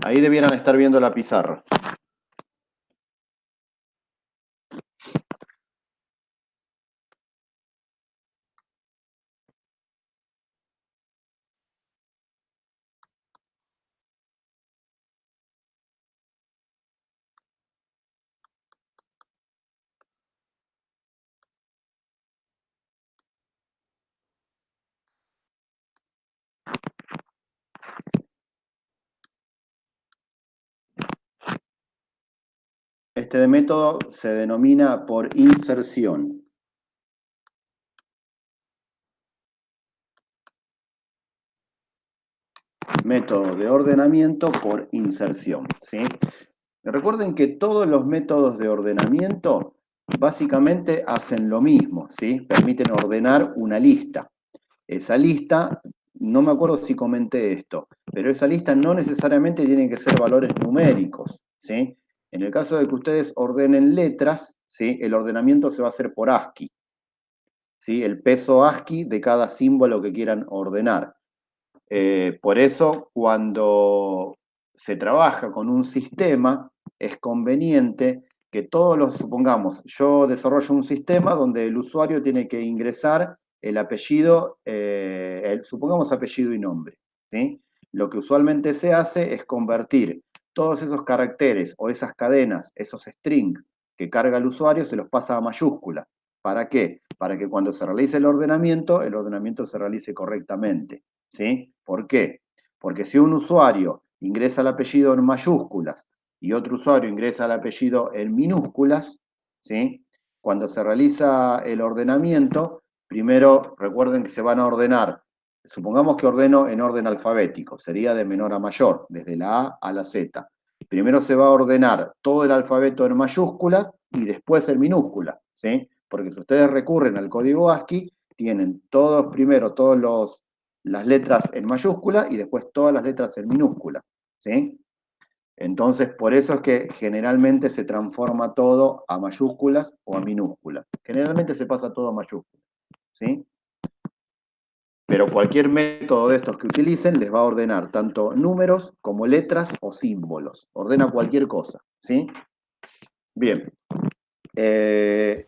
Ahí debieran estar viendo la pizarra. Este método se denomina por inserción. Método de ordenamiento por inserción, ¿sí? Recuerden que todos los métodos de ordenamiento básicamente hacen lo mismo, ¿sí? Permiten ordenar una lista. Esa lista, no me acuerdo si comenté esto, pero esa lista no necesariamente tiene que ser valores numéricos, ¿sí? En el caso de que ustedes ordenen letras, ¿sí? El ordenamiento se va a hacer por ASCII, ¿sí? El peso ASCII de cada símbolo que quieran ordenar. Por eso, cuando se trabaja con un sistema, es conveniente que todos los, supongamos, yo desarrollo un sistema donde el usuario tiene que ingresar el apellido, supongamos apellido y nombre, ¿sí? Lo que usualmente se hace es convertir todos esos caracteres o esas cadenas, esos strings que carga el usuario, se los pasa a mayúsculas. ¿Para qué? Para que cuando se realice el ordenamiento se realice correctamente. ¿Sí? ¿Por qué? Porque si un usuario ingresa el apellido en mayúsculas y otro usuario ingresa el apellido en minúsculas, ¿sí? Cuando se realiza el ordenamiento, primero recuerden que se van a ordenar, supongamos que ordeno en orden alfabético, sería de menor a mayor, desde la A a la Z. Primero se va a ordenar todo el alfabeto en mayúsculas y después en minúsculas, ¿sí? Porque si ustedes recurren al código ASCII, tienen primero las letras en mayúscula y después todas las letras en minúscula, ¿sí? Entonces, por eso es que generalmente se transforma todo a mayúsculas o a minúsculas. Generalmente se pasa todo a mayúsculas, ¿sí? Pero cualquier método de estos que utilicen les va a ordenar tanto números como letras o símbolos. Ordena cualquier cosa, ¿sí? Bien. El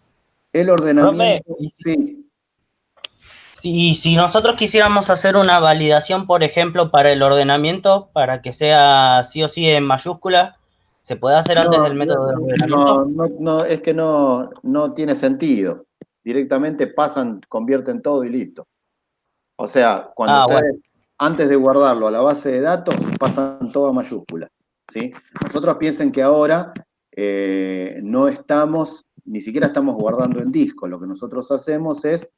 Profe, ordenamiento, sí. si nosotros quisiéramos hacer una validación, por ejemplo, para el ordenamiento, para que sea sí o sí en mayúsculas, ¿se puede hacer antes No, del no, método de no, ordenamiento? no, no, es que no tiene sentido. Directamente pasan, convierten todo y listo. O sea, cuando Ah, bueno. ustedes, antes de guardarlo a la base de datos, pasan todo a mayúsculas, ¿sí? Nosotros piensen que ahora no estamos, ni siquiera estamos guardando en disco. Lo que nosotros hacemos es,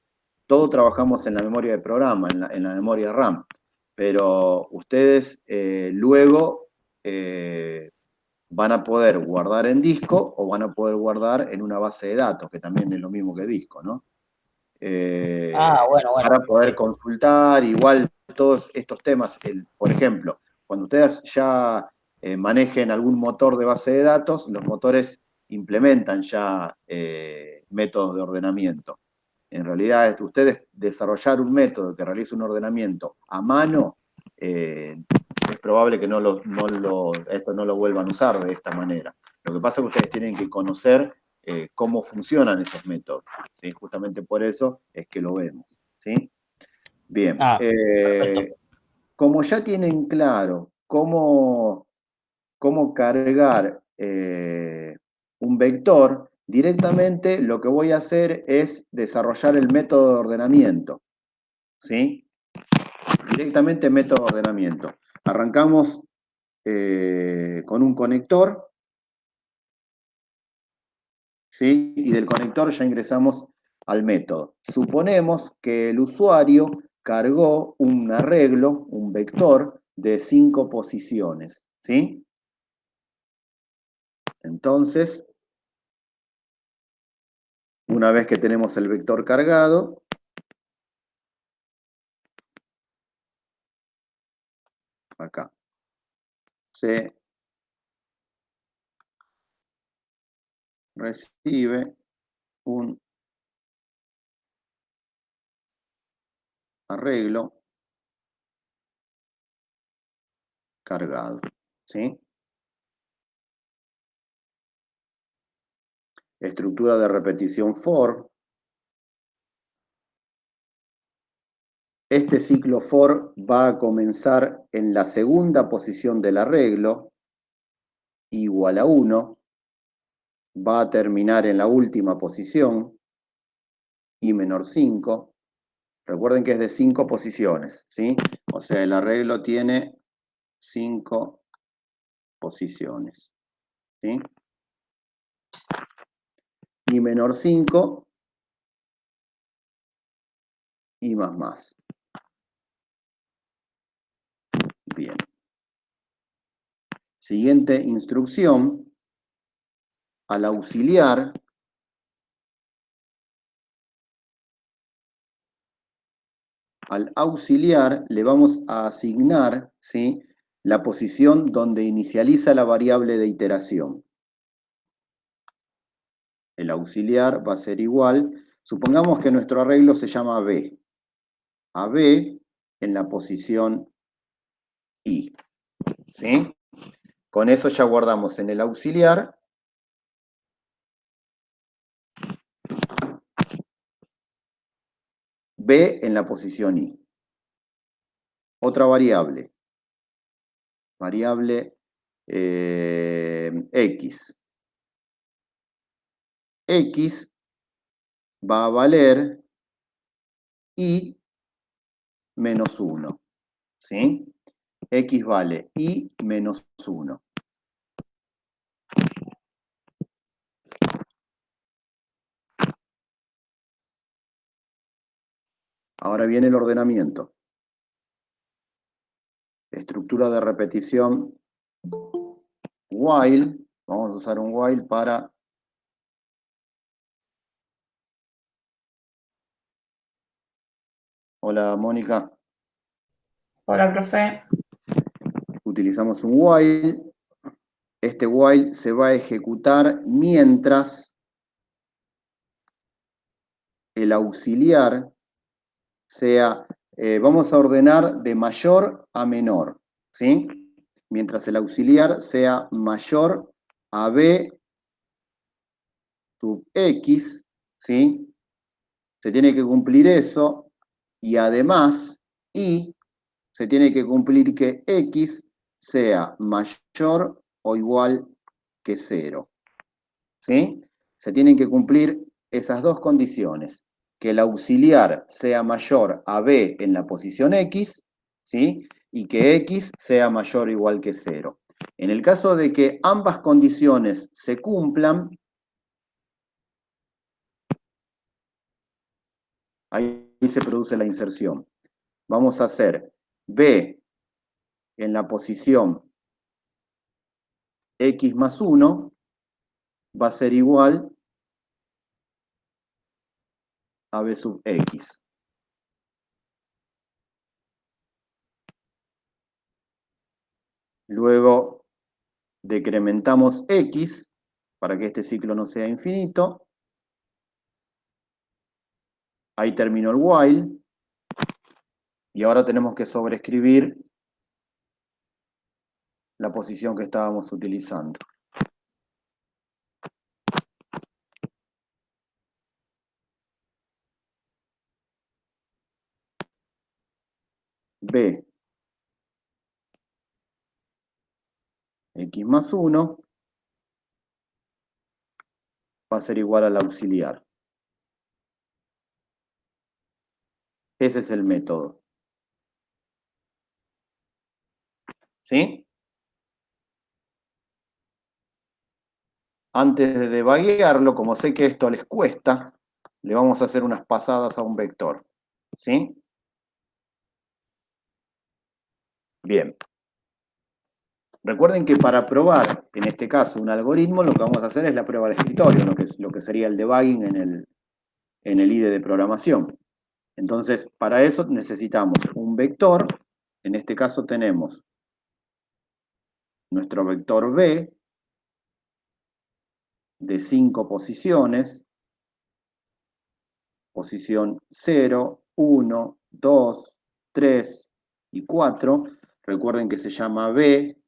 todo trabajamos en la memoria de programa, en la memoria RAM. Pero ustedes luego van a poder guardar en disco o van a poder guardar en una base de datos, que también es lo mismo que disco, ¿no? Ah, bueno, Para poder perfecto. consultar, igual todos estos temas, por ejemplo, cuando ustedes ya manejen algún motor de base de datos, los motores implementan ya métodos de ordenamiento. En realidad, ustedes desarrollar un método que realice un ordenamiento a mano, es probable que esto no lo vuelvan a usar de esta manera. Lo que pasa es que ustedes tienen que conocer cómo funcionan esos métodos, ¿sí? Justamente por eso es que lo vemos, ¿sí? Bien, Ah, perfecto. como ya tienen claro cómo cargar un vector, directamente lo que voy a hacer es desarrollar el método de ordenamiento, ¿sí? Directamente método de ordenamiento. Arrancamos con un conector, ¿sí? Y del conector ya ingresamos al método. Suponemos que el usuario cargó un arreglo, un vector de 5 posiciones, ¿sí? Entonces, una vez que tenemos el vector cargado, acá, se recibe un arreglo cargado, ¿sí? Estructura de repetición for. Este ciclo for va a comenzar en la segunda posición del arreglo, igual a 1. Va a terminar en la última posición, i menor 5. Recuerden que es de 5 posiciones, ¿sí? O sea, el arreglo tiene 5 posiciones, ¿sí? I menor 5, i más más. Bien. Siguiente instrucción. Al auxiliar le vamos a asignar, ¿sí?, la posición donde inicializa la variable de iteración. El auxiliar va a ser igual, supongamos que nuestro arreglo se llama B. A B en la posición I. ¿Sí? Con eso ya guardamos en el auxiliar B en la posición I. Otra variable. Variable X. X va a valer I menos 1. ¿Sí? X vale I menos 1. Ahora viene el ordenamiento. Estructura de repetición while. Vamos a usar un while para hola, Mónica. Hola, profe. Utilizamos un while. Este while se va a ejecutar mientras el auxiliar sea, vamos a ordenar de mayor a menor, ¿sí? Mientras el auxiliar sea mayor a B sub X, ¿sí? Se tiene que cumplir eso y además, y se tiene que cumplir que X sea mayor o igual que 0, ¿sí? Se tienen que cumplir esas dos condiciones, que el auxiliar sea mayor a B en la posición X, ¿sí? Y que X sea mayor o igual que 0. En el caso de que ambas condiciones se cumplan, ahí se produce la inserción. Vamos a hacer B en la posición X más 1 va a ser igual a B sub X. Luego decrementamos X para que este ciclo no sea infinito. Ahí terminó el while. Y ahora tenemos que sobreescribir la posición que estábamos utilizando. B X más 1 va a ser igual al auxiliar. Ese es el método. ¿Sí? Antes de debaguearlo, como sé que esto les cuesta, le vamos a hacer unas pasadas a un vector. ¿Sí? Bien. Recuerden que para probar, en este caso, un algoritmo, lo que vamos a hacer es la prueba de escritorio, lo que sería el debugging en el IDE de programación. Entonces, para eso necesitamos un vector. En este caso tenemos nuestro vector B de 5 posiciones. Posición 0, 1, 2, 3 y 4. Recuerden que se llama B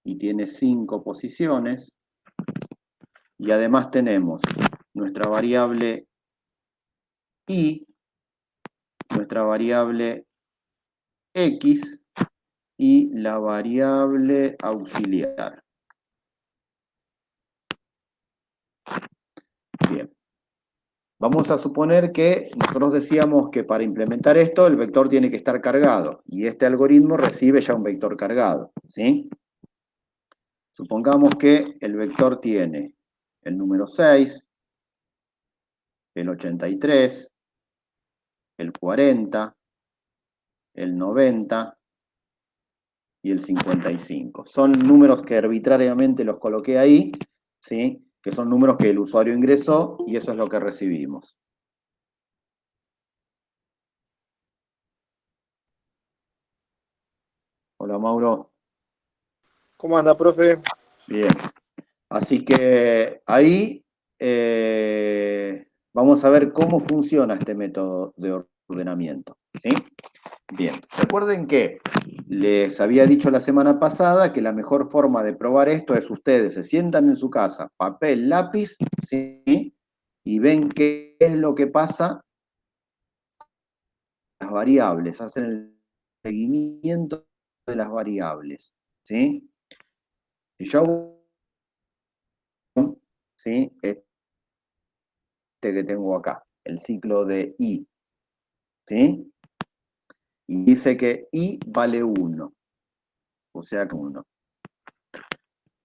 y tiene 5 posiciones. Y además tenemos nuestra variable y, nuestra variable x y la variable auxiliar. Bien. Vamos a suponer que nosotros decíamos que para implementar esto el vector tiene que estar cargado y este algoritmo recibe ya un vector cargado, ¿sí? Supongamos que el vector tiene el número 6, el 83, el 40, el 90 y el 55. Son números que arbitrariamente los coloqué ahí, ¿sí? Que son números que el usuario ingresó y eso es lo que recibimos. Hola, Mauro. ¿Cómo anda, profe? Bien. Así que ahí vamos a ver cómo funciona este método de ordenamiento, ¿sí? Bien, recuerden que les había dicho la semana pasada que la mejor forma de probar esto es ustedes se sientan en su casa, papel, lápiz, ¿sí? Y ven qué es lo que pasa con las variables, hacen el seguimiento de las variables, ¿sí? Si yo hago, ¿sí? Este que tengo acá, el ciclo de I, ¿sí? Y dice que I vale 1, o sea que 1.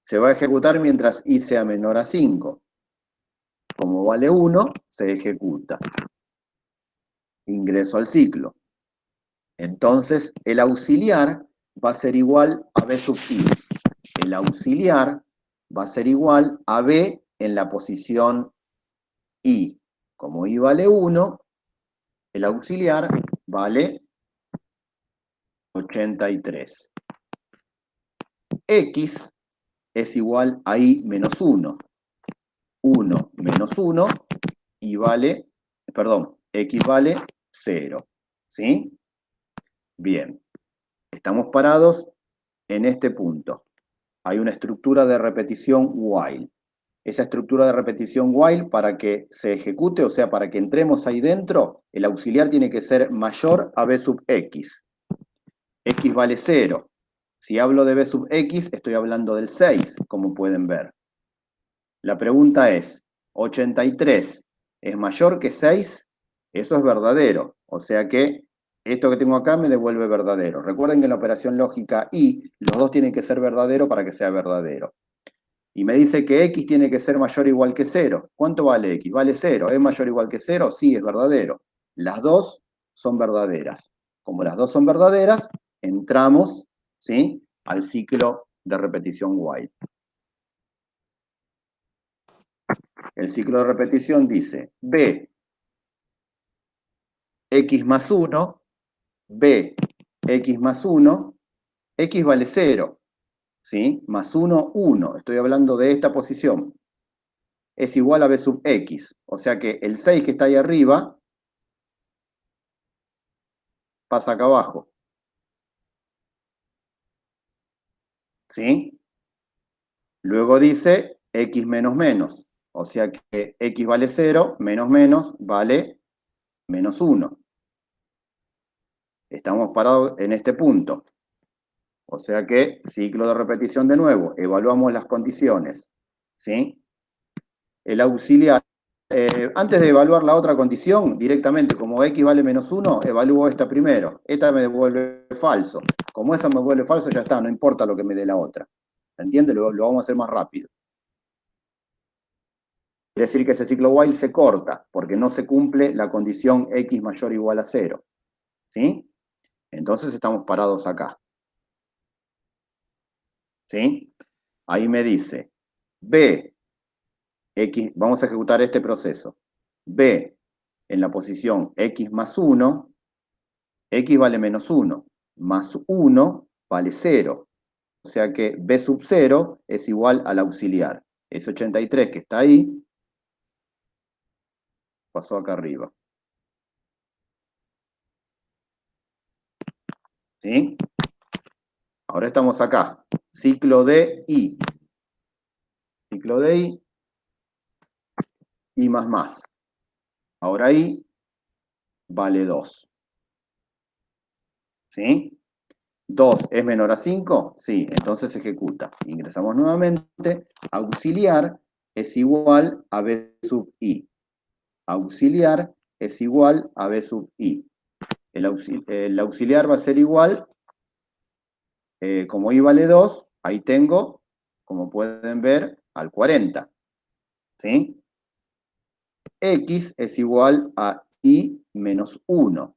Se va a ejecutar mientras I sea menor a 5. Como vale 1, se ejecuta. Ingreso al ciclo. Entonces, el auxiliar va a ser igual a B sub I. El auxiliar va a ser igual a B en la posición I. Como I vale 1, el auxiliar vale 83. X es igual a I menos 1. 1 menos 1 y vale, perdón, X vale 0. ¿Sí? Bien. Estamos parados en este punto. Hay una estructura de repetición while. Esa estructura de repetición while, para que se ejecute, o sea, para que entremos ahí dentro, el auxiliar tiene que ser mayor a B sub X. X vale 0. Si hablo de B sub X, estoy hablando del 6, como pueden ver. La pregunta es, ¿83 es mayor que 6? Eso es verdadero. O sea que esto que tengo acá me devuelve verdadero. Recuerden que en la operación lógica y los dos tienen que ser verdadero para que sea verdadero. Y me dice que X tiene que ser mayor o igual que 0. ¿Cuánto vale X? Vale 0. ¿Es mayor o igual que 0? Sí, es verdadero. Las dos son verdaderas. Como las dos son verdaderas, entramos, ¿sí?, al ciclo de repetición while. El ciclo de repetición dice B, X más 1, B, X más 1, X vale 0, ¿sí? Más 1, 1. Estoy hablando de esta posición. Es igual a B sub X. O sea que el 6 que está ahí arriba pasa acá abajo. ¿Sí? Luego dice X menos menos. O sea que X vale 0, menos menos vale menos 1. Estamos parados en este punto. O sea que, ciclo de repetición de nuevo, evaluamos las condiciones, ¿sí? El auxiliar, antes de evaluar la otra condición, directamente, como X vale menos 1, evalúo esta primero. Esta me devuelve falso. Como esa me devuelve falso, ya está, no importa lo que me dé la otra. ¿Entiende? Lo vamos a hacer más rápido. Quiere decir que ese ciclo while se corta, porque no se cumple la condición X mayor o igual a 0. ¿Sí? Entonces estamos parados acá. ¿Sí? Ahí me dice, B, X, vamos a ejecutar este proceso. B, en la posición X más 1, X vale menos 1, más 1 vale 0. O sea que B sub 0 es igual al auxiliar. Ese 83 que está ahí, pasó acá arriba. ¿Sí? Ahora estamos acá. ciclo de I. Ciclo de I más. Ahora I vale 2. ¿Sí? 2 es menor a 5, sí, entonces ejecuta. Ingresamos nuevamente. Auxiliar es igual a B sub I. Auxiliar es igual a B sub I. El auxiliar va a ser igual, como I vale 2, ahí tengo, como pueden ver, al 40. ¿Sí? X es igual a I menos 1.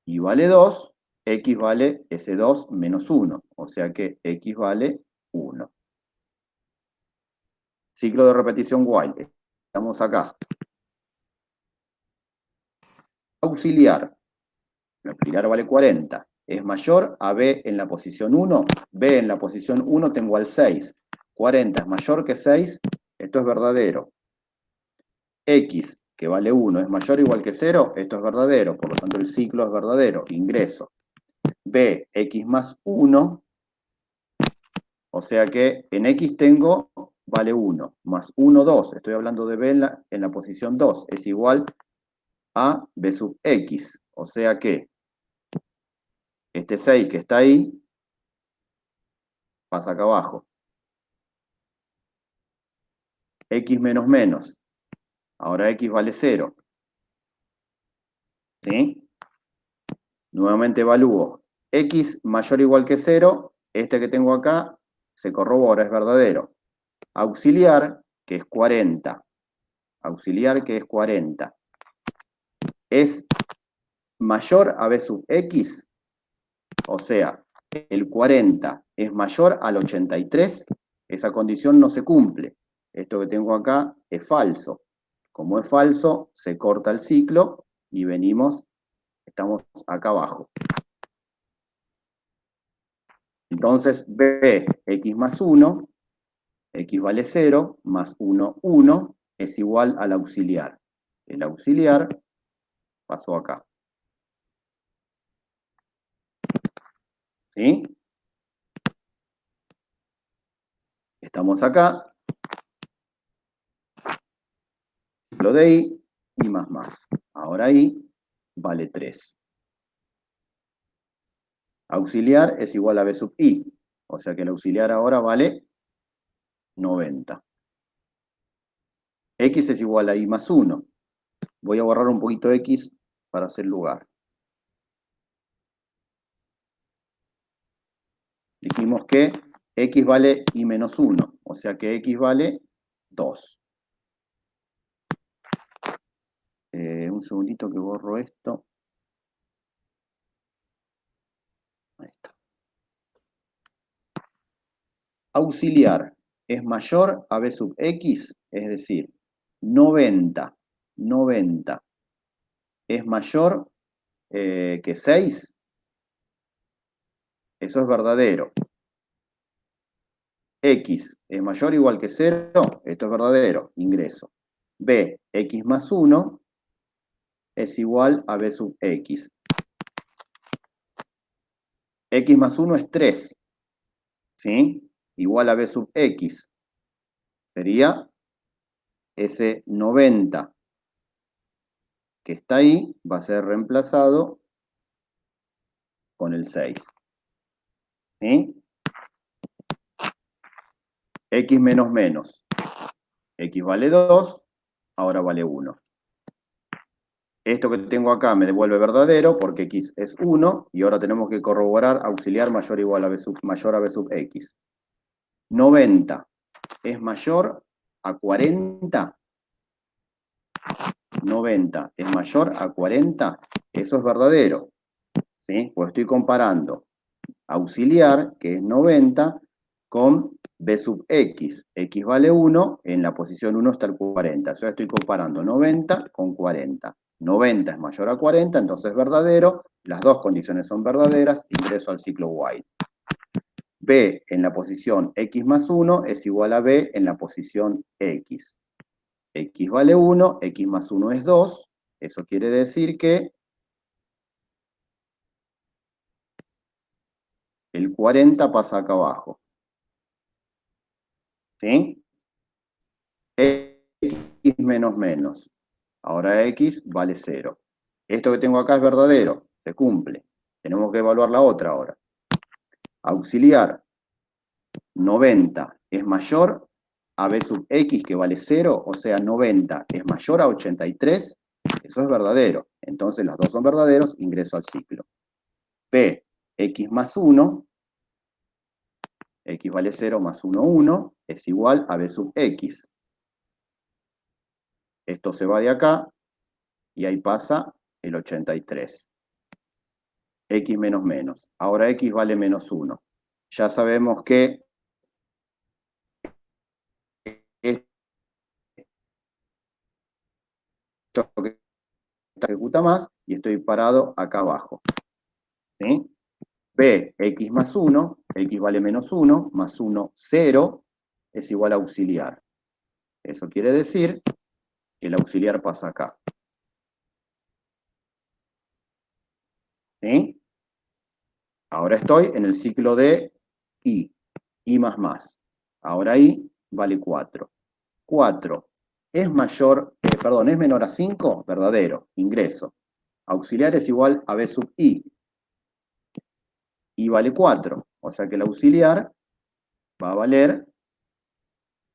I vale 2, X vale ese 2 menos 1. O sea que X vale 1. Ciclo de repetición while. Estamos acá. Auxiliar. El auxiliar vale 40. Es mayor a B en la posición 1. B en la posición 1 tengo al 6. 40 es mayor que 6. Esto es verdadero. X, que vale 1, es mayor o igual que 0. Esto es verdadero. Por lo tanto, el ciclo es verdadero. Ingreso. B, X más 1. O sea que en X tengo, vale 1. Más 1, 2. Estoy hablando de B en la posición 2. Es igual a B sub X. O sea que este 6 que está ahí, pasa acá abajo. X menos menos. Ahora X vale 0. ¿Sí? Nuevamente evalúo. X mayor o igual que 0. Este que tengo acá se corrobora, es verdadero. Auxiliar, que es 40. Auxiliar, que es 40. ¿Es mayor a B sub X? O sea, el 40 es mayor al 83. Esa condición no se cumple. Esto que tengo acá es falso. Como es falso, se corta el ciclo y venimos, estamos acá abajo. Entonces, B, X más 1, X vale 0, más 1, 1, es igual al auxiliar. El auxiliar pasó acá. ¿Sí? Estamos acá. Ciclo de I más. Ahora I vale 3. Auxiliar es igual a B sub I. O sea que el auxiliar ahora vale 90. X es igual a I más 1. Voy a borrar un poquito X para hacer lugar. Dijimos que X vale I menos 1. O sea que X vale 2. Un segundito que borro esto. Ahí está. Auxiliar es mayor a B sub X, es decir, 90 es mayor que 6. Eso es verdadero. X es mayor o igual que 0. Esto es verdadero. Ingreso. B, X más 1 es igual a B sub X. X más 1 es 3. ¿Sí? Igual a B sub X. Sería ese 90 que está ahí, va a ser reemplazado con el 6. ¿Sí? X menos menos. X vale 2, ahora vale 1. Esto que tengo acá me devuelve verdadero porque X es 1 y ahora tenemos que corroborar auxiliar mayor o igual a B sub, mayor a B sub X. 90 es mayor a 40. 90 es mayor a 40. Eso es verdadero. ¿Sí? Pues estoy comparando auxiliar, que es 90, con B sub X. X vale 1, en la posición 1 está el 40. O sea, estoy comparando 90 con 40. 90 es mayor a 40, entonces es verdadero. Las dos condiciones son verdaderas. Ingreso al ciclo while. B en la posición X más 1 es igual a B en la posición X. X vale 1, X más 1 es 2. Eso quiere decir que el 40 pasa acá abajo. ¿Sí? X menos menos. Ahora X vale 0. Esto que tengo acá es verdadero, se cumple. Tenemos que evaluar la otra ahora. Auxiliar, 90 es mayor a B sub X que vale 0, o sea, 90 es mayor a 83, eso es verdadero. Entonces los dos son verdaderos, ingreso al ciclo. P, X más 1, X vale 0 más 1, 1, es igual a B sub X. Esto se va de acá, y ahí pasa el 83. X menos menos. Ahora X vale menos 1. Ya sabemos que esto que ejecuta más, y estoy parado acá abajo. ¿Sí? B, X más 1, X vale menos 1, más 1, 0, es igual a auxiliar. Eso quiere decir que el auxiliar pasa acá. ¿Sí? Ahora estoy en el ciclo de I más más. Ahora I vale 4. 4 es mayor, es menor a 5, verdadero, ingreso. Auxiliar es igual a B sub I. I vale 4, o sea que el auxiliar va a valer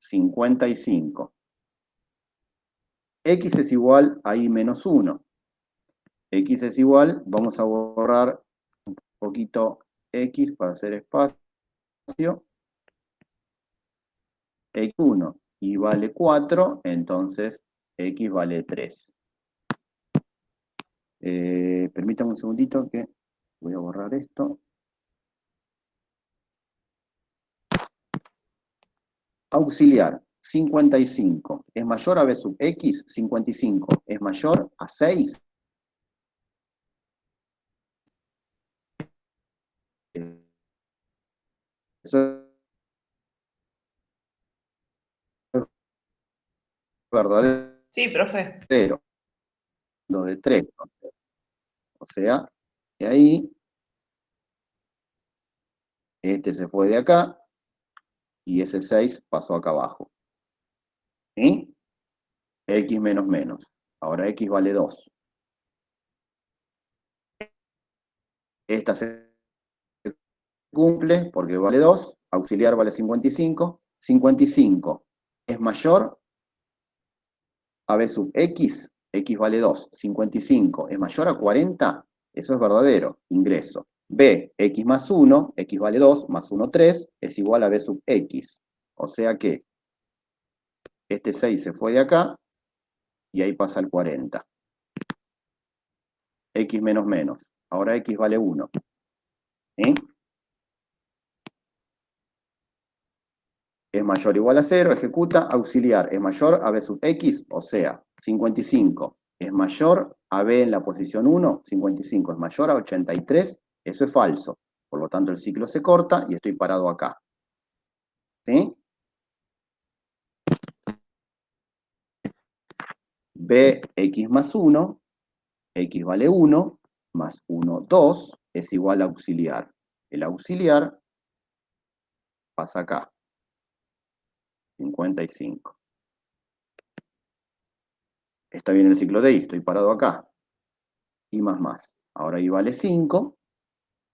55. X es igual a I menos 1. X es igual, vamos a borrar un poquito X para hacer espacio. X1, I vale 4, entonces X vale 3. Permítame un segundito que voy a borrar esto. Auxiliar, 55 es mayor a B sub X, 55 es mayor a 6. Eso es verdadero. Sí, profe. Lo de 3. O sea, que ahí, este se fue de acá, y ese 6 pasó acá abajo. ¿Sí? X menos menos. Ahora X vale 2. Esta se cumple porque vale 2. Auxiliar vale 55. 55 es mayor a B sub X. X vale 2. 55 es mayor a 40. Eso es verdadero. Ingreso. B, X más 1. X vale 2 más 1, 3. Es igual a B sub X. O sea que este 6 se fue de acá y ahí pasa el 40. X menos menos. Ahora X vale 1. ¿Sí? Es mayor o igual a 0, ejecuta, auxiliar es mayor a B sub X, o sea, 55 es mayor a B en la posición 1, 55 es mayor a 83, eso es falso. Por lo tanto, el ciclo se corta y estoy parado acá. ¿Sí? B, X más 1, X vale 1, más 1, 2, es igual a auxiliar. El auxiliar pasa acá, 55. Está bien el ciclo de I, estoy parado acá. I más más. Ahora I vale 5.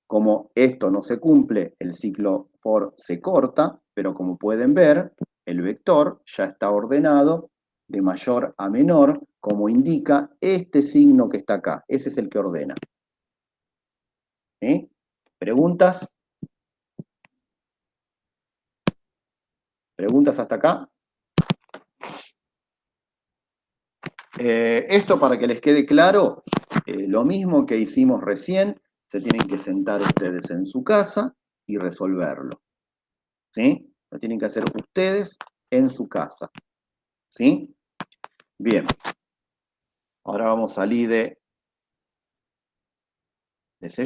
Como esto no se cumple, el ciclo for se corta, pero como pueden ver, el vector ya está ordenado de mayor a menor, como indica este signo que está acá. Ese es el que ordena. ¿Sí? ¿Preguntas? ¿Preguntas hasta acá? Esto para que les quede claro, lo mismo que hicimos recién, se tienen que sentar ustedes en su casa y resolverlo. ¿Sí? Lo tienen que hacer ustedes en su casa. ¿Sí? Bien. Ahora vamos al IDE de C#.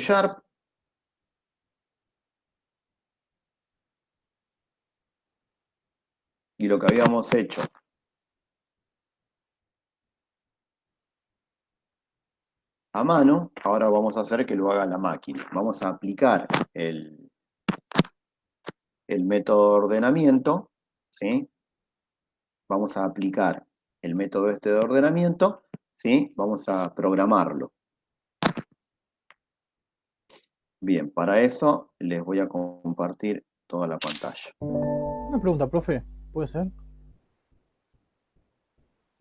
Y lo que habíamos hecho a mano, ahora vamos a hacer que lo haga la máquina. Vamos a aplicar el método de ordenamiento, ¿sí? Vamos a aplicar el método este de ordenamiento, ¿sí? Vamos a programarlo. Bien, para eso les voy a compartir toda la pantalla. Una pregunta, profe, ¿puede ser?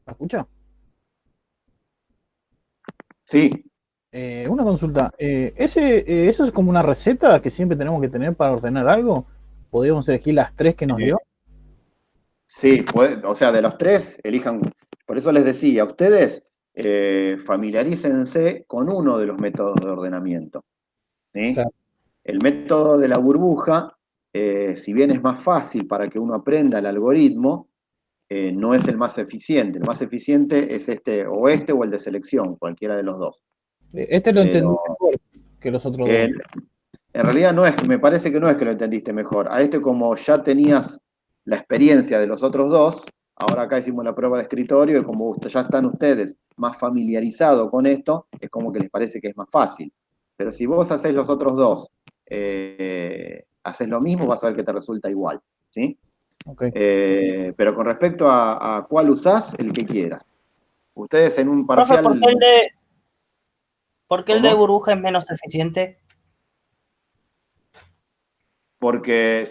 ¿Me escucha? Sí, Una consulta. ¿Eso es como una receta que siempre tenemos que tener para ordenar algo? ¿Podríamos elegir las tres que nos dio? sí, o sea, de los tres, elijan. Por eso les decía, ustedes familiarícense con uno de los métodos de ordenamiento, ¿sí? Claro. El método de la burbuja, si bien es más fácil para que uno aprenda el algoritmo, no es el más eficiente. El más eficiente es este o el de selección, cualquiera de los dos. Este lo entendí Pero mejor que los otros en, dos. en realidad no es, me parece que no es que lo entendiste mejor. A este, como ya tenías la experiencia de los otros dos, ahora acá hicimos la prueba de escritorio y como ya están ustedes más familiarizados con esto, es como que les parece que es más fácil. Pero si vos haces los otros dos, haces lo mismo, vas a ver que te resulta igual, ¿sí? Okay. Pero con respecto a cuál usás, el que quieras. Ustedes en un Profe, parcial... ¿por qué el de ¿Cómo? burbuja es menos eficiente? Porque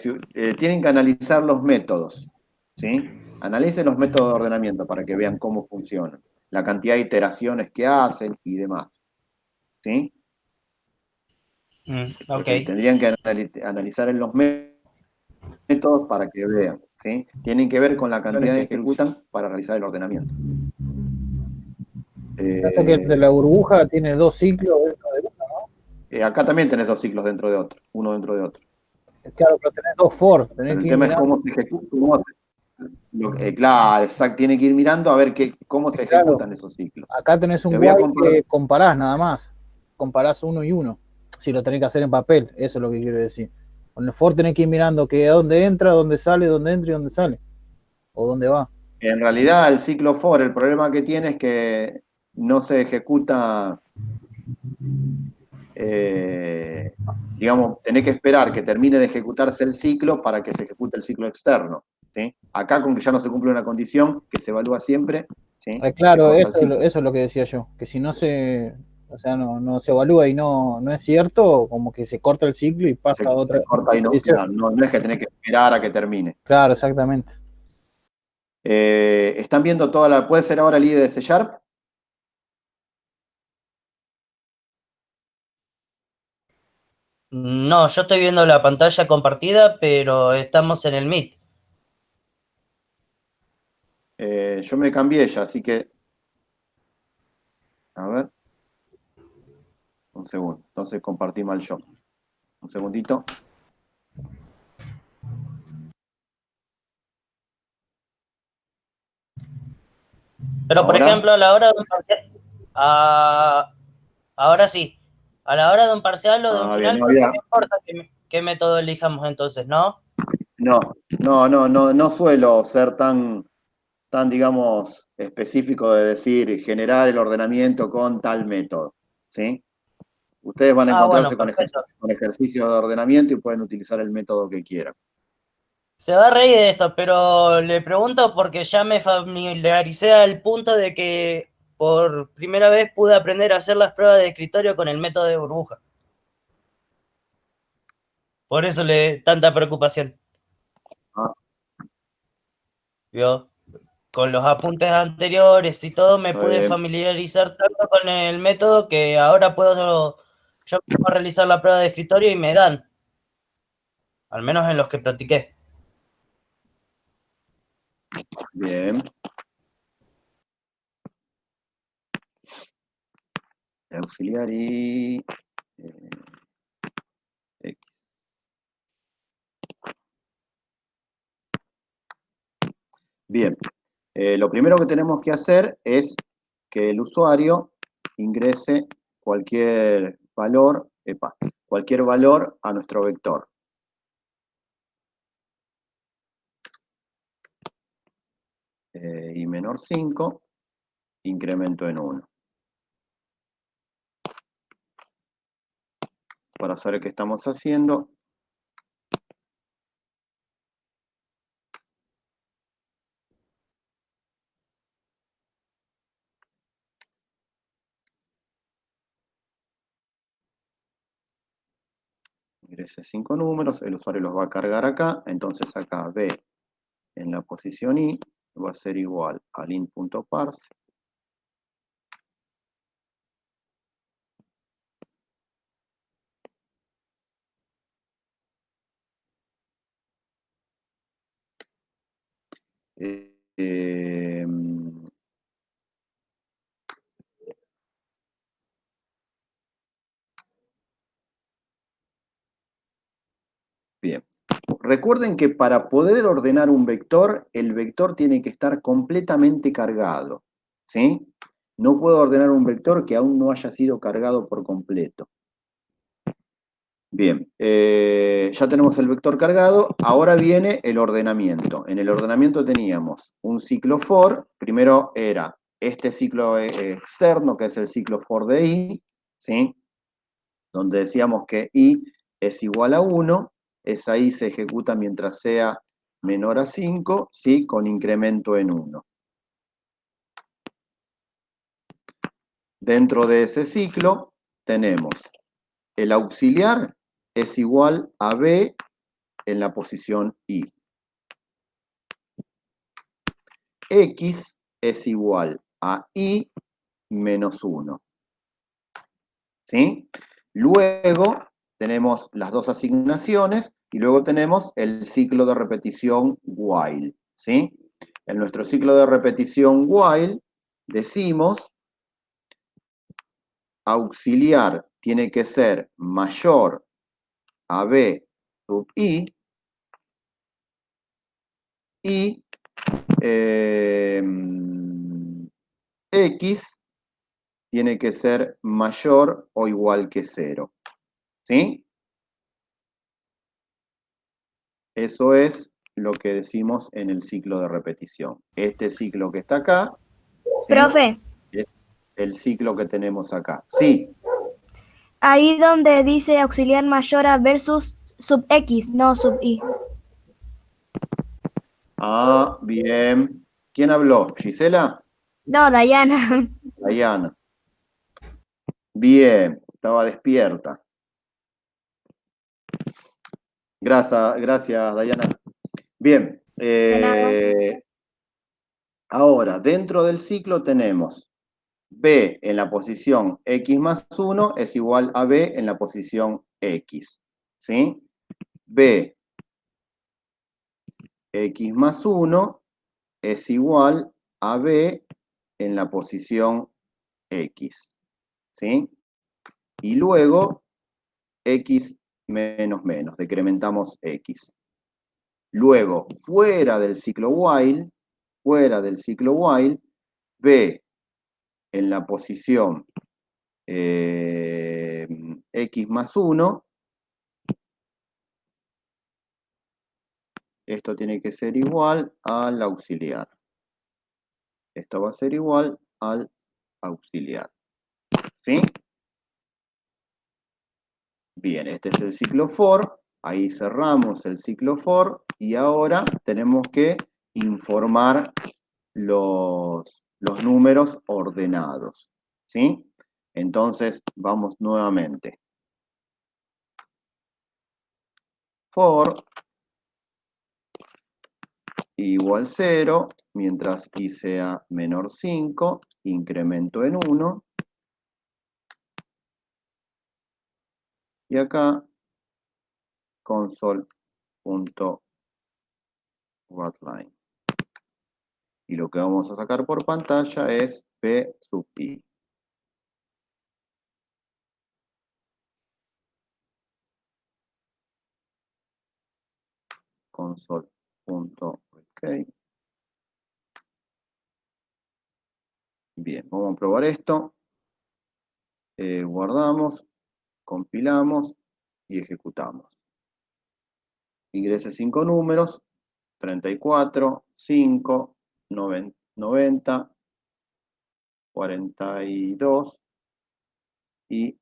tienen que analizar los métodos, ¿sí? Analicen los métodos de ordenamiento para que vean cómo funcionan, la cantidad de iteraciones que hacen y demás, ¿sí? Ok. Porque tendrían que analizar en los métodos para que vean, ¿sí? Tienen que ver con la cantidad que ejecutan para realizar el ordenamiento. Pasa que el de la burbuja tiene dos ciclos dentro de uno. Acá también tenés dos ciclos dentro de otro, uno dentro de otro. Claro, pero tenés dos for, tenés Pero el que ir tema es mirando. cómo se ejecuta, claro, exacto, tiene que ir mirando a ver cómo se Claro, ejecutan esos ciclos. acá tenés un Les voy a while comparar. que comparás nada más. Comparás uno y uno. Si lo tenés que hacer en papel, eso es lo que quiero decir. Con el for tenés que ir mirando que a dónde entra, dónde sale, dónde entra y dónde sale. O dónde va. En realidad, el ciclo for, el problema que tiene es que no se ejecuta, digamos, tenés que esperar que termine de ejecutarse el ciclo para que se ejecute el ciclo externo, ¿sí? Acá, con que ya no se cumple una condición que se evalúa siempre, ¿sí? Se Claro, corta el ciclo. eso es lo que decía yo. Que si no se, o sea, no se evalúa y no es cierto, como que se corta el ciclo y pasa a otra. Se corta y no, Dice, claro, no es que tenés que esperar a que termine. claro, exactamente. ¿Están viendo toda la... ¿Puede ser ahora el IDE de C Sharp? No, yo estoy viendo la pantalla compartida, pero estamos en el Meet. Yo me cambié ya, así que... A ver. Un segundo. Entonces compartí mal yo. Un segundito. Pero, por ¿Ahora? ejemplo, a la hora de un parcial... ahora sí. A la hora de un parcial o de un Bien, final, no creo que había... no importa qué método elijamos entonces, ¿no? No suelo ser tan, digamos, específico de decir generar el ordenamiento con tal método, ¿sí? Ustedes van a Bueno, encontrarse perfecto. con ejercicios de ordenamiento y pueden utilizar el método que quieran. Se va a reír de esto, pero le pregunto porque ya me familiaricé al punto de que por primera vez pude aprender a hacer las pruebas de escritorio con el método de burbuja. Por eso tanta preocupación. Ah, ¿Vio? Con los apuntes anteriores y todo me está pude bien. familiarizar tanto con el método que ahora puedo yo mismo realizar la prueba de escritorio y me dan, al menos en los que practiqué. Bien. Auxiliar y... X. Bien. Lo primero que tenemos que hacer es que el usuario ingrese cualquier valor a nuestro vector. Y menor 5, incremento en 1. Para saber qué estamos haciendo, ingrese 5 números, el usuario los va a cargar acá, entonces acá B en la posición I va a ser igual al int.parse eh, bien. Recuerden que para poder ordenar un vector, el vector tiene que estar completamente cargado, ¿sí? No puedo ordenar un vector que aún no haya sido cargado por completo. Bien, ya tenemos el vector cargado, ahora viene el ordenamiento. En el ordenamiento teníamos un ciclo for, primero era este ciclo externo, que es el ciclo for de i, ¿sí? Donde decíamos que i es igual a 1, esa i se ejecuta mientras sea menor a 5, ¿sí? Con incremento en 1. Dentro de ese ciclo tenemos el auxiliar es igual a b en la posición i. X es igual a i menos 1. ¿Sí? Luego tenemos las dos asignaciones y luego tenemos el ciclo de repetición while. ¿Sí? En nuestro ciclo de repetición while decimos auxiliar tiene que ser mayor a b sub i y x tiene que ser mayor o igual que 0. ¿Sí? Eso es lo que decimos en el ciclo de repetición. Este ciclo que está acá, ¿sí? Profe, Es el ciclo que tenemos acá. Sí, ahí donde dice auxiliar mayor a versus sub X, no sub I. ah, bien. ¿Quién habló? ¿Gisela? No, Dayana. Diana. Bien, estaba despierta. Gracias, Diana. Bien. De nada. Ahora, dentro del ciclo tenemos B en la posición X más 1 es igual a B en la posición X. ¿Sí? B X más 1 es igual a B en la posición X. ¿Sí? Y luego X menos menos, decrementamos X. Luego, fuera del ciclo while, B en la posición X más 1, esto tiene que ser igual al auxiliar. Esto va a ser igual al auxiliar. ¿Sí? Bien, este es el ciclo for. Ahí cerramos el ciclo for y ahora tenemos que informar los números ordenados. ¿Sí? Entonces, vamos nuevamente. For igual 0, mientras i sea menor 5, incremento en 1. Y acá, console.whatLine. Y lo que vamos a sacar por pantalla es p sub i. Console.ok. Bien, vamos a probar esto. Guardamos, compilamos y ejecutamos. Ingrese 5 números, 34, 5, 90, 42 y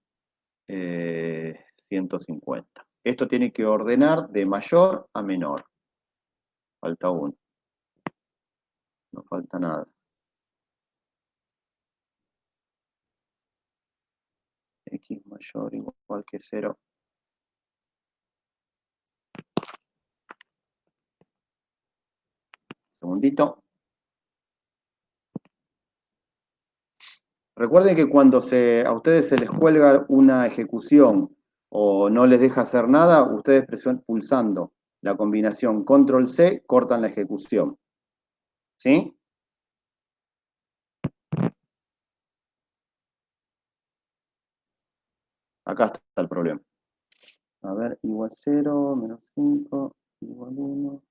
150. Esto tiene que ordenar de mayor a menor. Falta uno. No falta nada. X mayor o igual que 0. segundito. Recuerden que cuando a ustedes se les cuelga una ejecución o no les deja hacer nada, ustedes pulsando la combinación Control C, cortan la ejecución. ¿Sí? Acá está el problema. A ver, igual 0, menos 5, igual 1.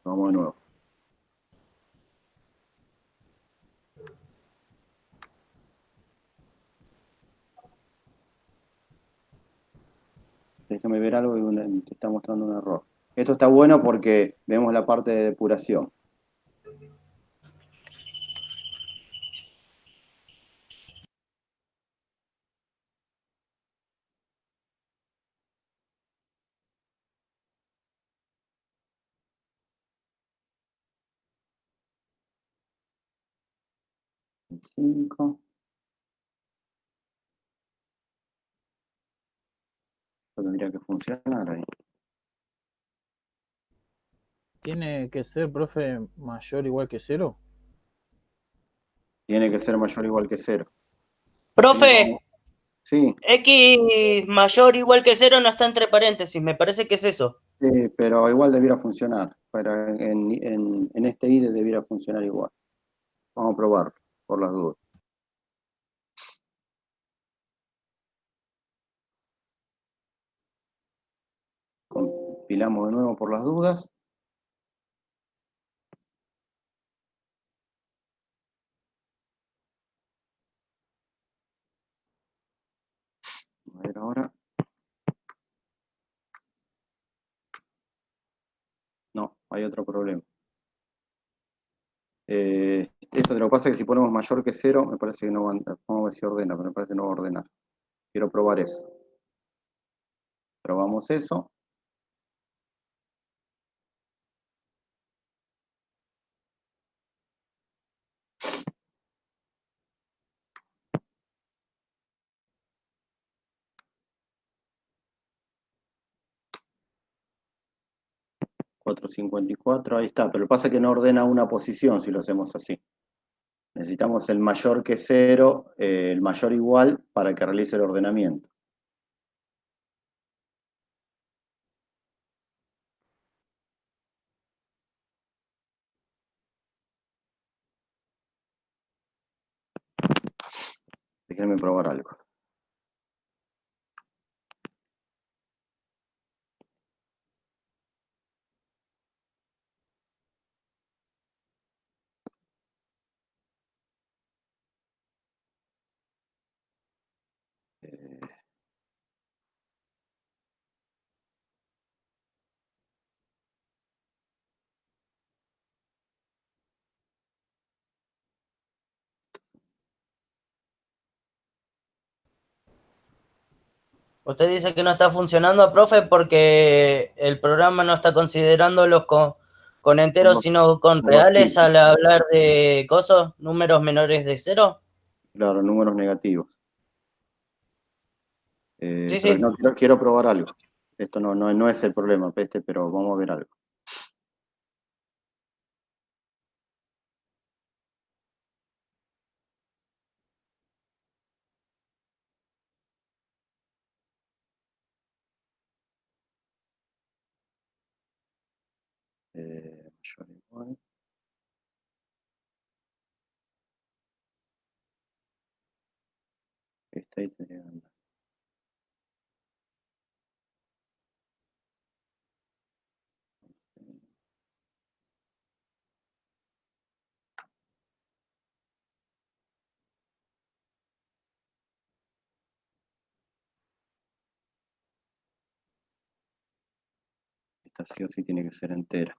Vamos de nuevo. Déjame ver algo que te está mostrando un error. Esto está bueno porque vemos la parte de depuración. Cinco. Esto tendría que funcionar ahí. ¿Tiene que ser, profe, mayor o igual que 0? Tiene que ser mayor o igual que 0. Profe, Sí, X mayor o igual que 0 no está entre paréntesis, me parece que es eso. sí, pero igual debiera funcionar. Pero en este IDE debiera funcionar igual. Vamos a probarlo, por las dudas. Compilamos de nuevo por las dudas. A ver ahora. No, hay otro problema. Esto de lo que pasa es que si ponemos mayor que 0, me parece que no va a... Vamos a ver si ordena, pero me parece que no va a ordenar. Quiero probar eso. Probamos eso. $4.54, ahí está. Pero lo que pasa es que no ordena una posición si lo hacemos así. Necesitamos el mayor que 0, el mayor igual, para que realice el ordenamiento. Déjenme probar algo. Usted dice que no está funcionando, profe, porque el programa no está considerándolos con enteros, sino con Con dos reales dígitos. al hablar de cosas, números menores de 0. Claro, números negativos. Sí, Pero sí. no, quiero probar algo. Esto no es el problema, Peste, pero vamos a ver algo. Mayor o igual. Esta ahí tendría que andar. Esta sí o sí tiene que ser entera.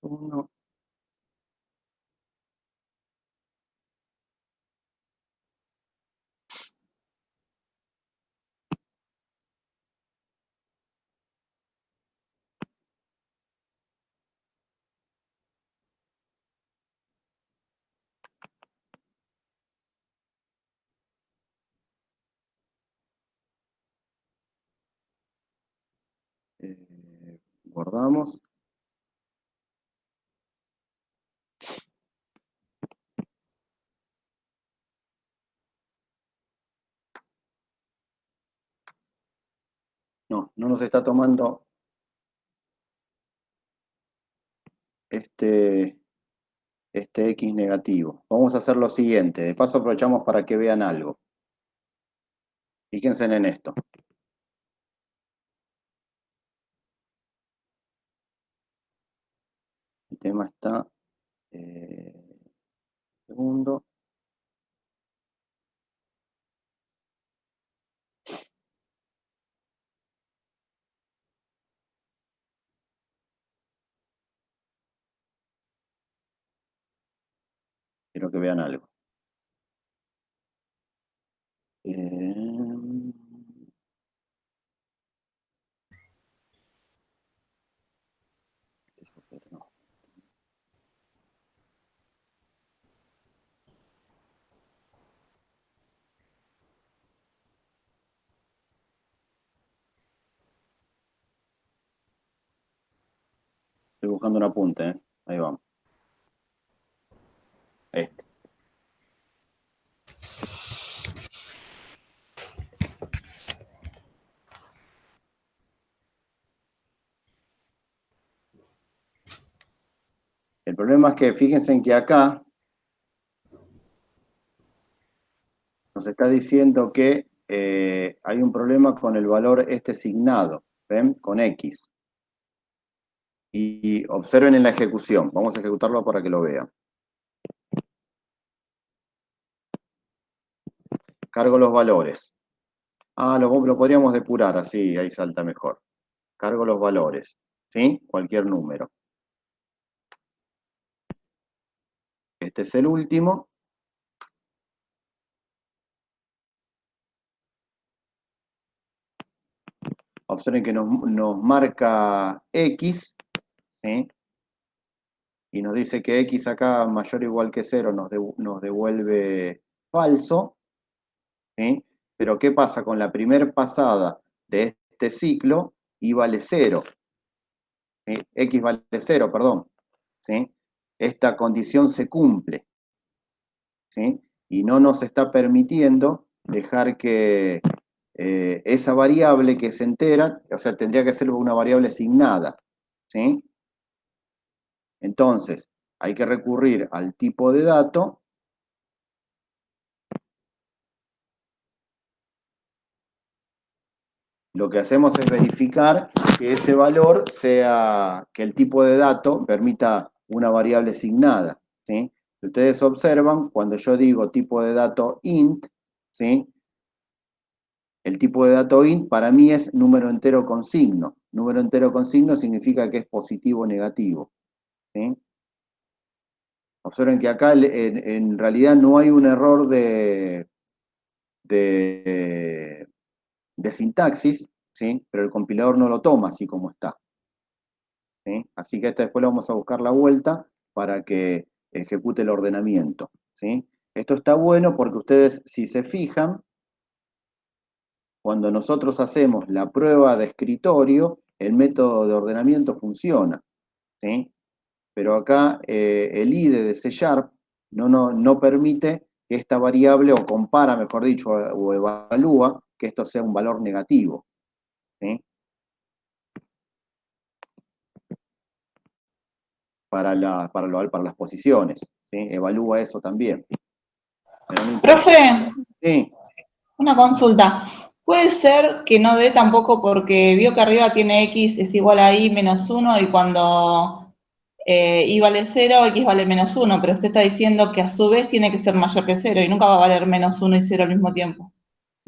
1. Guardamos. No, no nos está tomando este X negativo. Vamos a hacer lo siguiente. De paso aprovechamos para que vean algo. Fíjense en esto. El tema está... segundo. Quiero que vean algo. No. Estoy buscando un apunte, ¿eh? Ahí vamos. Este. El problema es que fíjense en que acá nos está diciendo que hay un problema con el valor este signado, ¿ven? Con X. Y observen en la ejecución. Vamos a ejecutarlo para que lo vean. Cargo los valores. Ah, lo podríamos depurar así, ahí salta mejor. Cargo los valores, ¿sí? Cualquier número. Este es el último. Observen que nos marca X, ¿sí? Y nos dice que X acá mayor o igual que 0 nos devuelve falso, ¿sí? Pero ¿qué pasa con la primera pasada de este ciclo? Y vale 0. ¿Sí? X vale 0, perdón. ¿Sí? Esta condición se cumple, ¿sí? Y no nos está permitiendo dejar que esa variable que se entera, o sea, tendría que ser una variable asignada, ¿sí? Entonces, hay que recurrir al tipo de dato. Lo que hacemos es verificar que ese valor sea, que el tipo de dato permita una variable asignada, ¿sí? Si ustedes observan, cuando yo digo tipo de dato int, ¿sí? El tipo de dato int para mí es número entero con signo. Número entero con signo significa que es positivo o negativo, ¿sí? Observen que acá en realidad no hay un error de sintaxis, ¿sí? Pero el compilador no lo toma así como está, ¿sí? Así que después le vamos a buscar la vuelta para que ejecute el ordenamiento, ¿sí? Esto está bueno porque ustedes, si se fijan, cuando nosotros hacemos la prueba de escritorio, el método de ordenamiento funciona, ¿sí? Pero acá el IDE de C# no permite que esta variable, o compara, mejor dicho, o evalúa que esto sea un valor negativo, ¿sí? Para las posiciones, ¿sí? Evalúa eso también. Pero no importa. Profe, Sí, una consulta. Puede ser que no dé tampoco porque vio que arriba tiene X es igual a Y menos 1 y cuando Y vale 0, X vale menos 1, pero usted está diciendo que a su vez tiene que ser mayor que 0 y nunca va a valer menos 1 y 0 al mismo tiempo.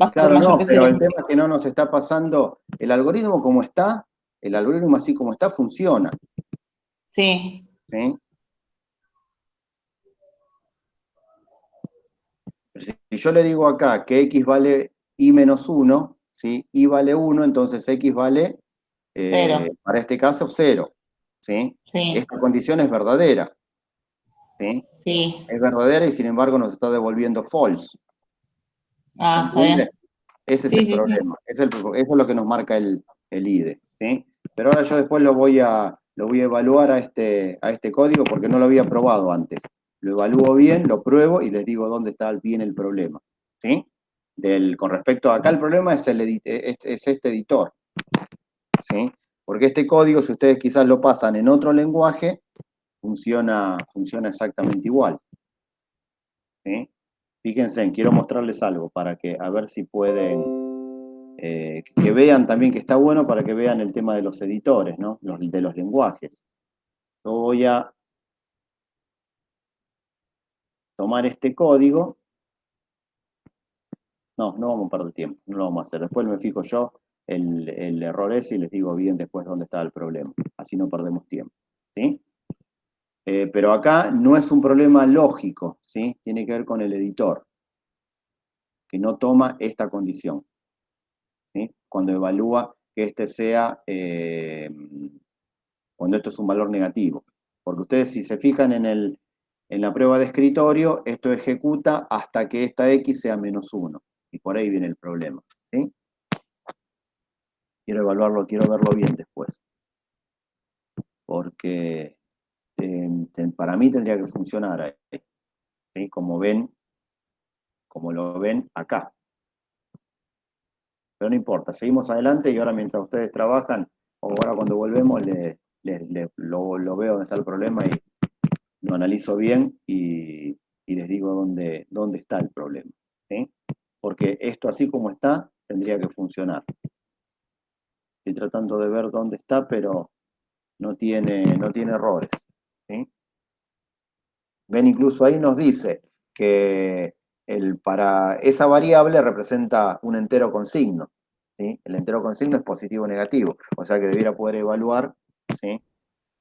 Va a ser claro, mayor no, que pero 0. el tema es que no nos está pasando, el algoritmo como está, el algoritmo así como está funciona. Sí. ¿sí? Si yo le digo acá que x vale y menos 1, ¿sí? Y vale 1, entonces x vale, Cero. para este caso, 0, ¿sí? Sí, Esta condición es verdadera, ¿sí? sí. Es verdadera y sin embargo nos está devolviendo false, ¿se Ah, está entiende? bien. Ese es Sí, el sí, sí. problema, eso es lo que nos marca el IDE, ¿sí? Pero ahora yo después lo voy a evaluar a este código porque no lo había probado antes. Lo evalúo bien, lo pruebo y les digo dónde está bien el problema, ¿sí? Con respecto a acá, el problema es este editor, ¿sí? Porque este código, si ustedes quizás lo pasan en otro lenguaje, funciona exactamente igual, ¿sí? Fíjense, quiero mostrarles algo para que, a ver si pueden, que vean también que está bueno para que vean el tema de los editores, ¿no? De los lenguajes. Yo voy a tomar este código. No vamos a perder tiempo, no lo vamos a hacer. Después me fijo yo el error ese y les digo bien después dónde está el problema. Así no perdemos tiempo, ¿sí? Pero acá no es un problema lógico, ¿sí? Tiene que ver con el editor, que no toma esta condición, ¿sí? Cuando evalúa que cuando esto es un valor negativo. Porque ustedes si se fijan en la prueba de escritorio, esto ejecuta hasta que esta x sea menos 1. Y por ahí viene el problema, ¿sí? Quiero evaluarlo, quiero verlo bien después. Porque para mí tendría que funcionar ahí, ¿sí? Como lo ven acá. Pero no importa, seguimos adelante y ahora mientras ustedes trabajan, o ahora cuando volvemos, lo veo dónde está el problema y lo analizo bien y les digo dónde está el problema, ¿sí? Porque esto así como está, tendría que funcionar. Estoy tratando de ver dónde está, pero no tiene errores, ¿sí? Ven, incluso ahí nos dice que para esa variable representa un entero con signo, ¿sí? El entero con signo es positivo o negativo, o sea que debiera poder evaluar, ¿sí?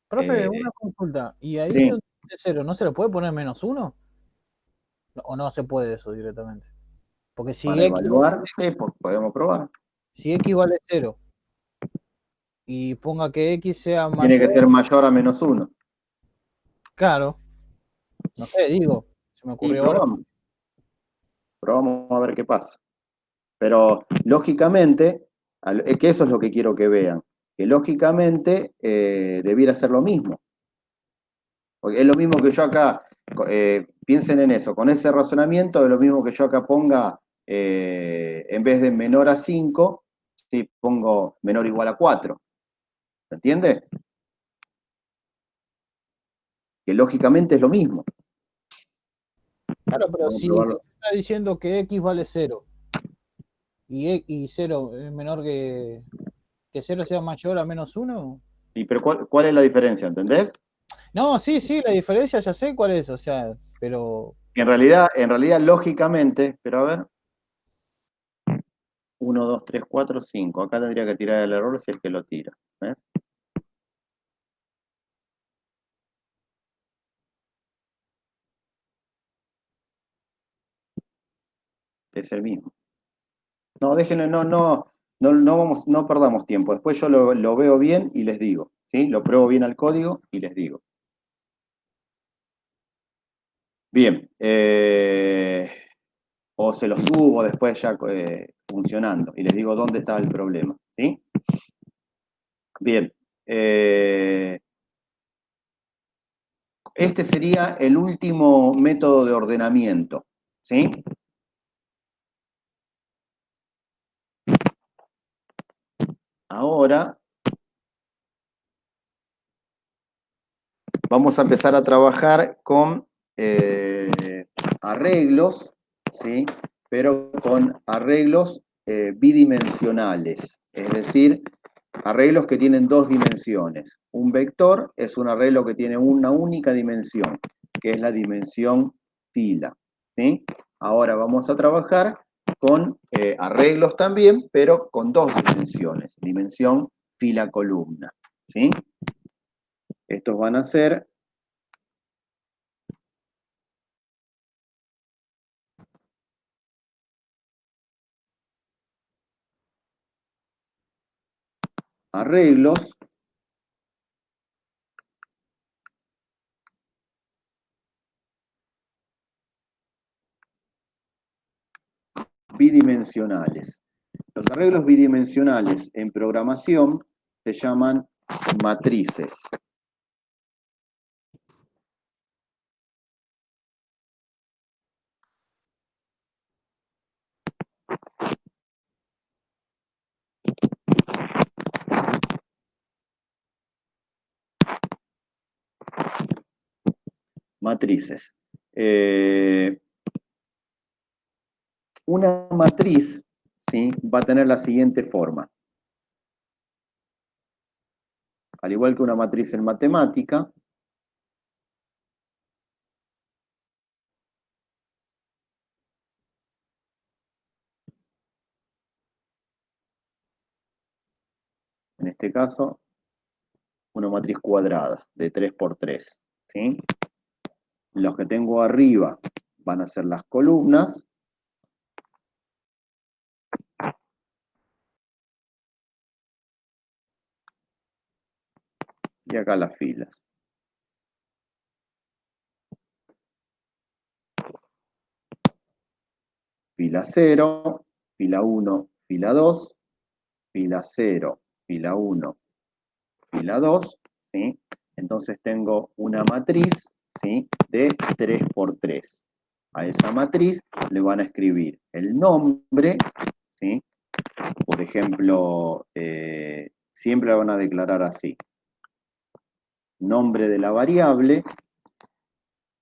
Profe, una consulta. ¿Y ahí Sí, donde dice 0, no se le puede poner menos 1? ¿O no se puede eso directamente? Porque para evaluar, sí, podemos probar. si x vale 0 y ponga que x sea Tiene que mayor, ser mayor a menos 1. claro, no sé, digo, se me Y ocurrió ahora. probamos a ver qué pasa. Pero lógicamente, es que eso es lo que quiero que vean, que lógicamente debiera ser lo mismo. Porque es lo mismo que yo acá, piensen en eso, con ese razonamiento es lo mismo que yo acá ponga, en vez de menor a 5, ¿sí? Pongo menor o igual a 4. ¿Se entiende? Que lógicamente es lo mismo. Claro, pero Vamos a si probarlo. está diciendo que x vale 0 y 0 es menor que 0 sea mayor a menos 1. Sí, pero ¿cuál es la diferencia? ¿Entendés? No, sí, la diferencia ya sé cuál es, o sea, pero En realidad, lógicamente, pero a ver. 1, 2, 3, 4, 5. Acá tendría que tirar el error si es que lo tira. ¿Ves? Es el mismo. No, déjenlo, no perdamos tiempo. Después yo lo veo bien y les digo, ¿sí? Lo pruebo bien al código y les digo. Bien. O se lo subo después ya funcionando y les digo dónde está el problema, ¿sí? Bien. Este sería el último método de ordenamiento, ¿sí? Ahora vamos a empezar a trabajar con arreglos, ¿sí? Pero con arreglos bidimensionales, es decir, arreglos que tienen dos dimensiones. Un vector es un arreglo que tiene una única dimensión, que es la dimensión fila, ¿sí? Ahora vamos a trabajar con arreglos también, pero con dos dimensiones, dimensión fila-columna, ¿sí? Estos van a ser arreglos bidimensionales. Los arreglos bidimensionales en programación se llaman matrices. Matrices. Una matriz, ¿sí?, va a tener la siguiente forma. Al igual que una matriz en matemática, en este caso, una matriz cuadrada de 3 por 3, ¿sí? Los que tengo arriba van a ser las columnas. Y acá las filas. Fila 0, fila 1, fila 2, fila 0, fila 1, fila 2, ¿sí? Entonces tengo una matriz, ¿sí?, de 3 por 3. A esa matriz le van a escribir el nombre, ¿sí? Por ejemplo, siempre la van a declarar así. Nombre de la variable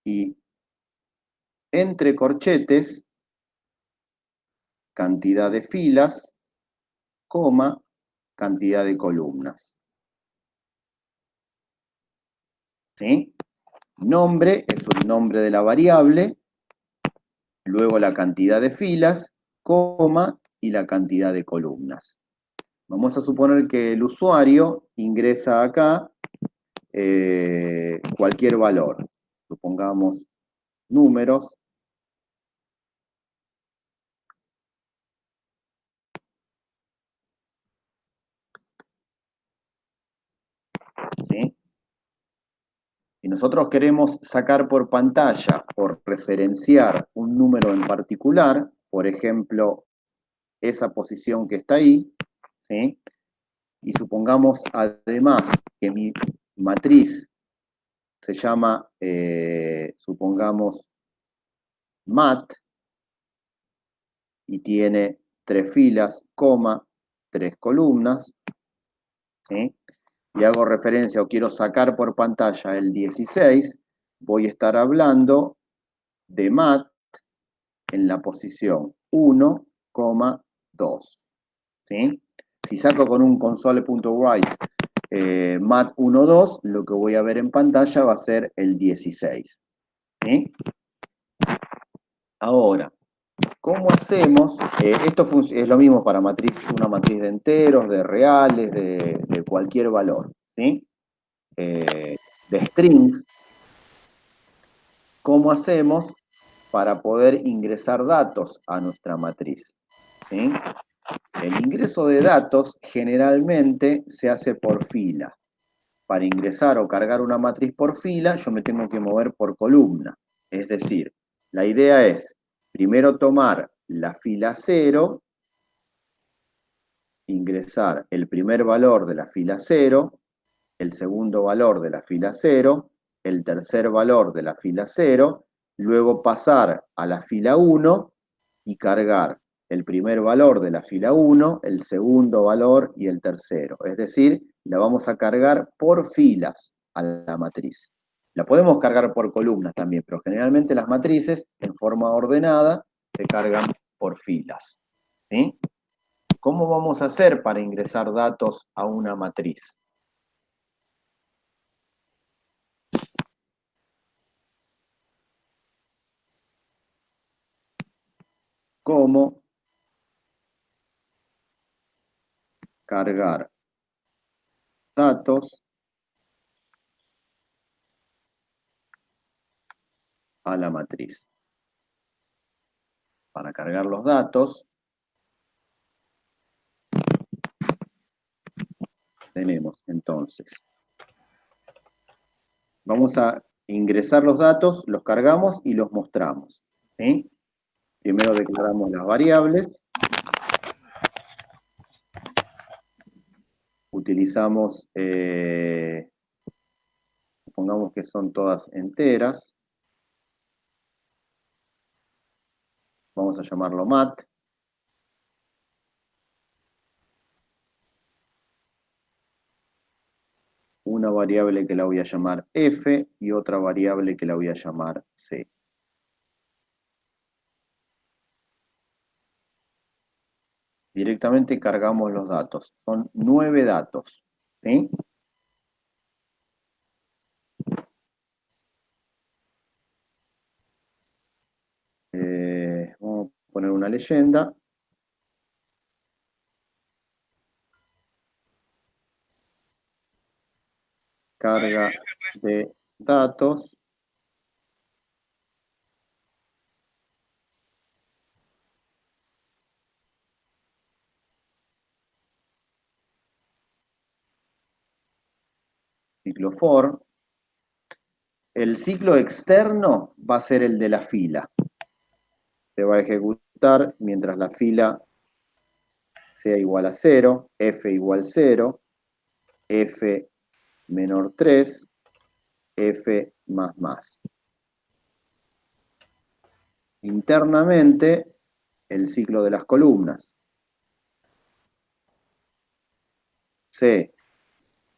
y entre corchetes, cantidad de filas, coma, cantidad de columnas. ¿Sí? Nombre es el nombre de la variable, luego la cantidad de filas, coma y la cantidad de columnas. Vamos a suponer que el usuario ingresa acá cualquier valor. Supongamos números. ¿Sí? Y nosotros queremos sacar por pantalla o referenciar un número en particular, por ejemplo, esa posición que está ahí, ¿sí? Y supongamos además que mi matriz se llama, supongamos, mat, y tiene 3 filas, coma, 3 columnas, ¿sí? Y hago referencia o quiero sacar por pantalla el 16, voy a estar hablando de mat en la posición 1,2. ¿Sí? Si saco con un console.write mat 1,2, lo que voy a ver en pantalla va a ser el 16. ¿Sí? Ahora, ¿cómo hacemos? Esto es lo mismo para una matriz de enteros, de reales, de cualquier valor, ¿sí? De strings. ¿Cómo hacemos para poder ingresar datos a nuestra matriz? ¿Sí? El ingreso de datos generalmente se hace por fila. Para ingresar o cargar una matriz por fila, yo me tengo que mover por columna. Es decir, la idea es primero tomar la fila 0, ingresar el primer valor de la fila 0, el segundo valor de la fila 0, el tercer valor de la fila 0, luego pasar a la fila 1 y cargar el primer valor de la fila 1, el segundo valor y el tercero. Es decir, la vamos a cargar por filas a la matriz. La podemos cargar por columnas también, pero generalmente las matrices, en forma ordenada, se cargan por filas. ¿Sí? ¿Cómo vamos a hacer para ingresar datos a una matriz? ¿Cómo cargar datos a la matriz? Para cargar los datos, tenemos entonces. Vamos a ingresar los datos, los cargamos y los mostramos, ¿sí? Primero declaramos las variables. Utilizamos, supongamos que son todas enteras. Vamos a llamarlo mat. Una variable que la voy a llamar f y otra variable que la voy a llamar c. Directamente cargamos los datos. Son 9 datos, ¿sí? Vamos a poner una leyenda. Carga de datos. Ciclo for. El ciclo externo va a ser el de la fila. Se va a ejecutar mientras la fila sea igual a 0, f igual 0, f menor 3, f más más. Internamente, el ciclo de las columnas. C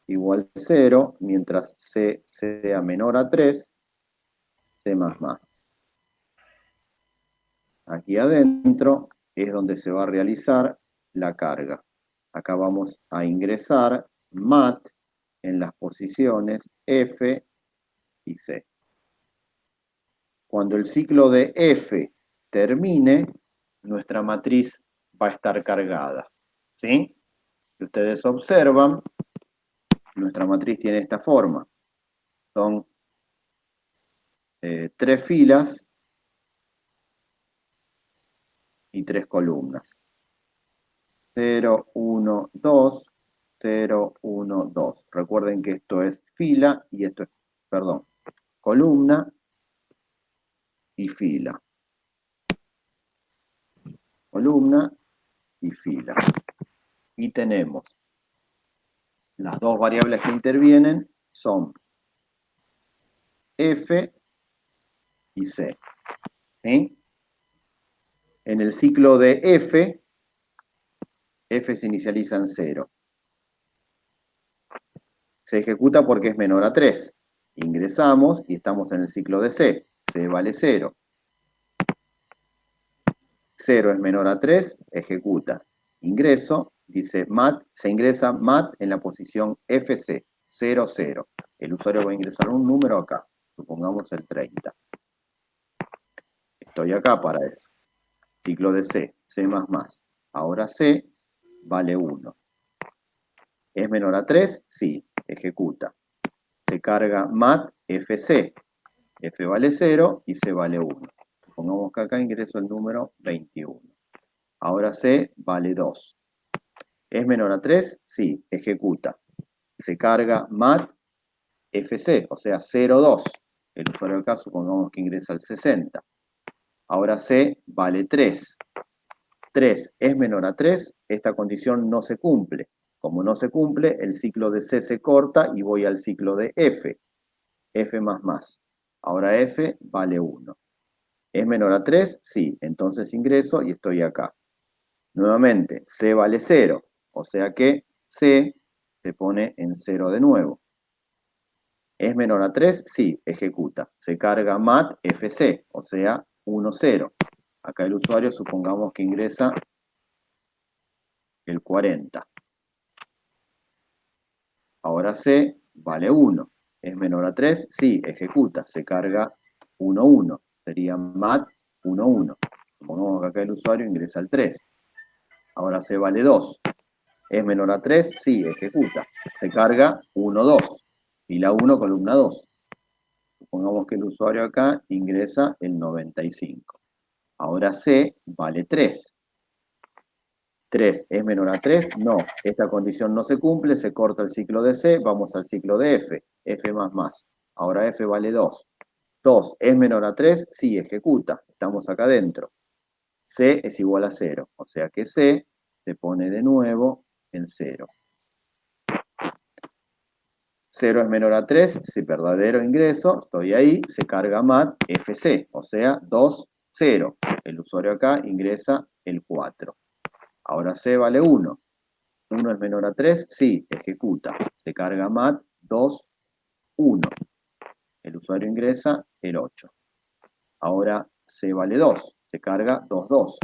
igual 0, mientras C sea menor a 3, C más más. Aquí adentro es donde se va a realizar la carga. Acá vamos a ingresar mat en las posiciones F y C. Cuando el ciclo de F termine, nuestra matriz va a estar cargada, ¿sí? Si ustedes observan, nuestra matriz tiene esta forma. Son 3 filas y 3 columnas. 0, 1, 2, 0, 1, 2. Recuerden que esto es fila y esto es, perdón, columna y fila. Columna y fila. Y tenemos las dos variables que intervienen son F y C. ¿Sí? En el ciclo de F, F se inicializa en 0. Se ejecuta porque es menor a 3. Ingresamos y estamos en el ciclo de C. C vale 0. 0 es menor a 3, ejecuta. Ingreso, dice mat, se ingresa mat en la posición FC, 0, 0. El usuario va a ingresar un número acá, supongamos el 30. Estoy acá para eso. Ciclo de C, C++. Ahora C vale 1. ¿Es menor a 3? Sí, ejecuta. Se carga mat FC. F vale 0 y C vale 1. Supongamos que acá ingreso el número 21. Ahora C vale 2. ¿Es menor a 3? Sí, ejecuta. Se carga mat FC, o sea 02. El usuario acá supongamos que ingresa al 60. Ahora C vale 3. 3 es menor a 3, esta condición no se cumple. Como no se cumple, el ciclo de C se corta y voy al ciclo de F. F++. Ahora F vale 1. ¿Es menor a 3? Sí, entonces ingreso y estoy acá. Nuevamente, C vale 0, o sea que C se pone en 0 de nuevo. ¿Es menor a 3? Sí, ejecuta. Se carga mat FC, o sea 1, 0. Acá el usuario supongamos que ingresa el 40. Ahora C vale 1. ¿Es menor a 3? Sí, ejecuta. Se carga 1, 1. Sería mat 1, 1. Supongamos que acá el usuario ingresa el 3. Ahora C vale 2. ¿Es menor a 3? Sí, ejecuta. Se carga 1, 2. Fila 1, columna 2. Supongamos que el usuario acá ingresa el 95. Ahora C vale 3. 3 es menor a 3, no, esta condición no se cumple, se corta el ciclo de C, vamos al ciclo de F, F más. Ahora F vale 2. 2 es menor a 3, sí, ejecuta, estamos acá adentro. C es igual a 0, o sea que C se pone de nuevo en 0. 0 es menor a 3, si verdadero ingreso, estoy ahí, se carga mat FC, o sea, 2, 0. El usuario acá ingresa el 4. Ahora C vale 1. 1 es menor a 3, sí, ejecuta. Se carga mat 2, 1. El usuario ingresa el 8. Ahora C vale 2, se carga 2, 2.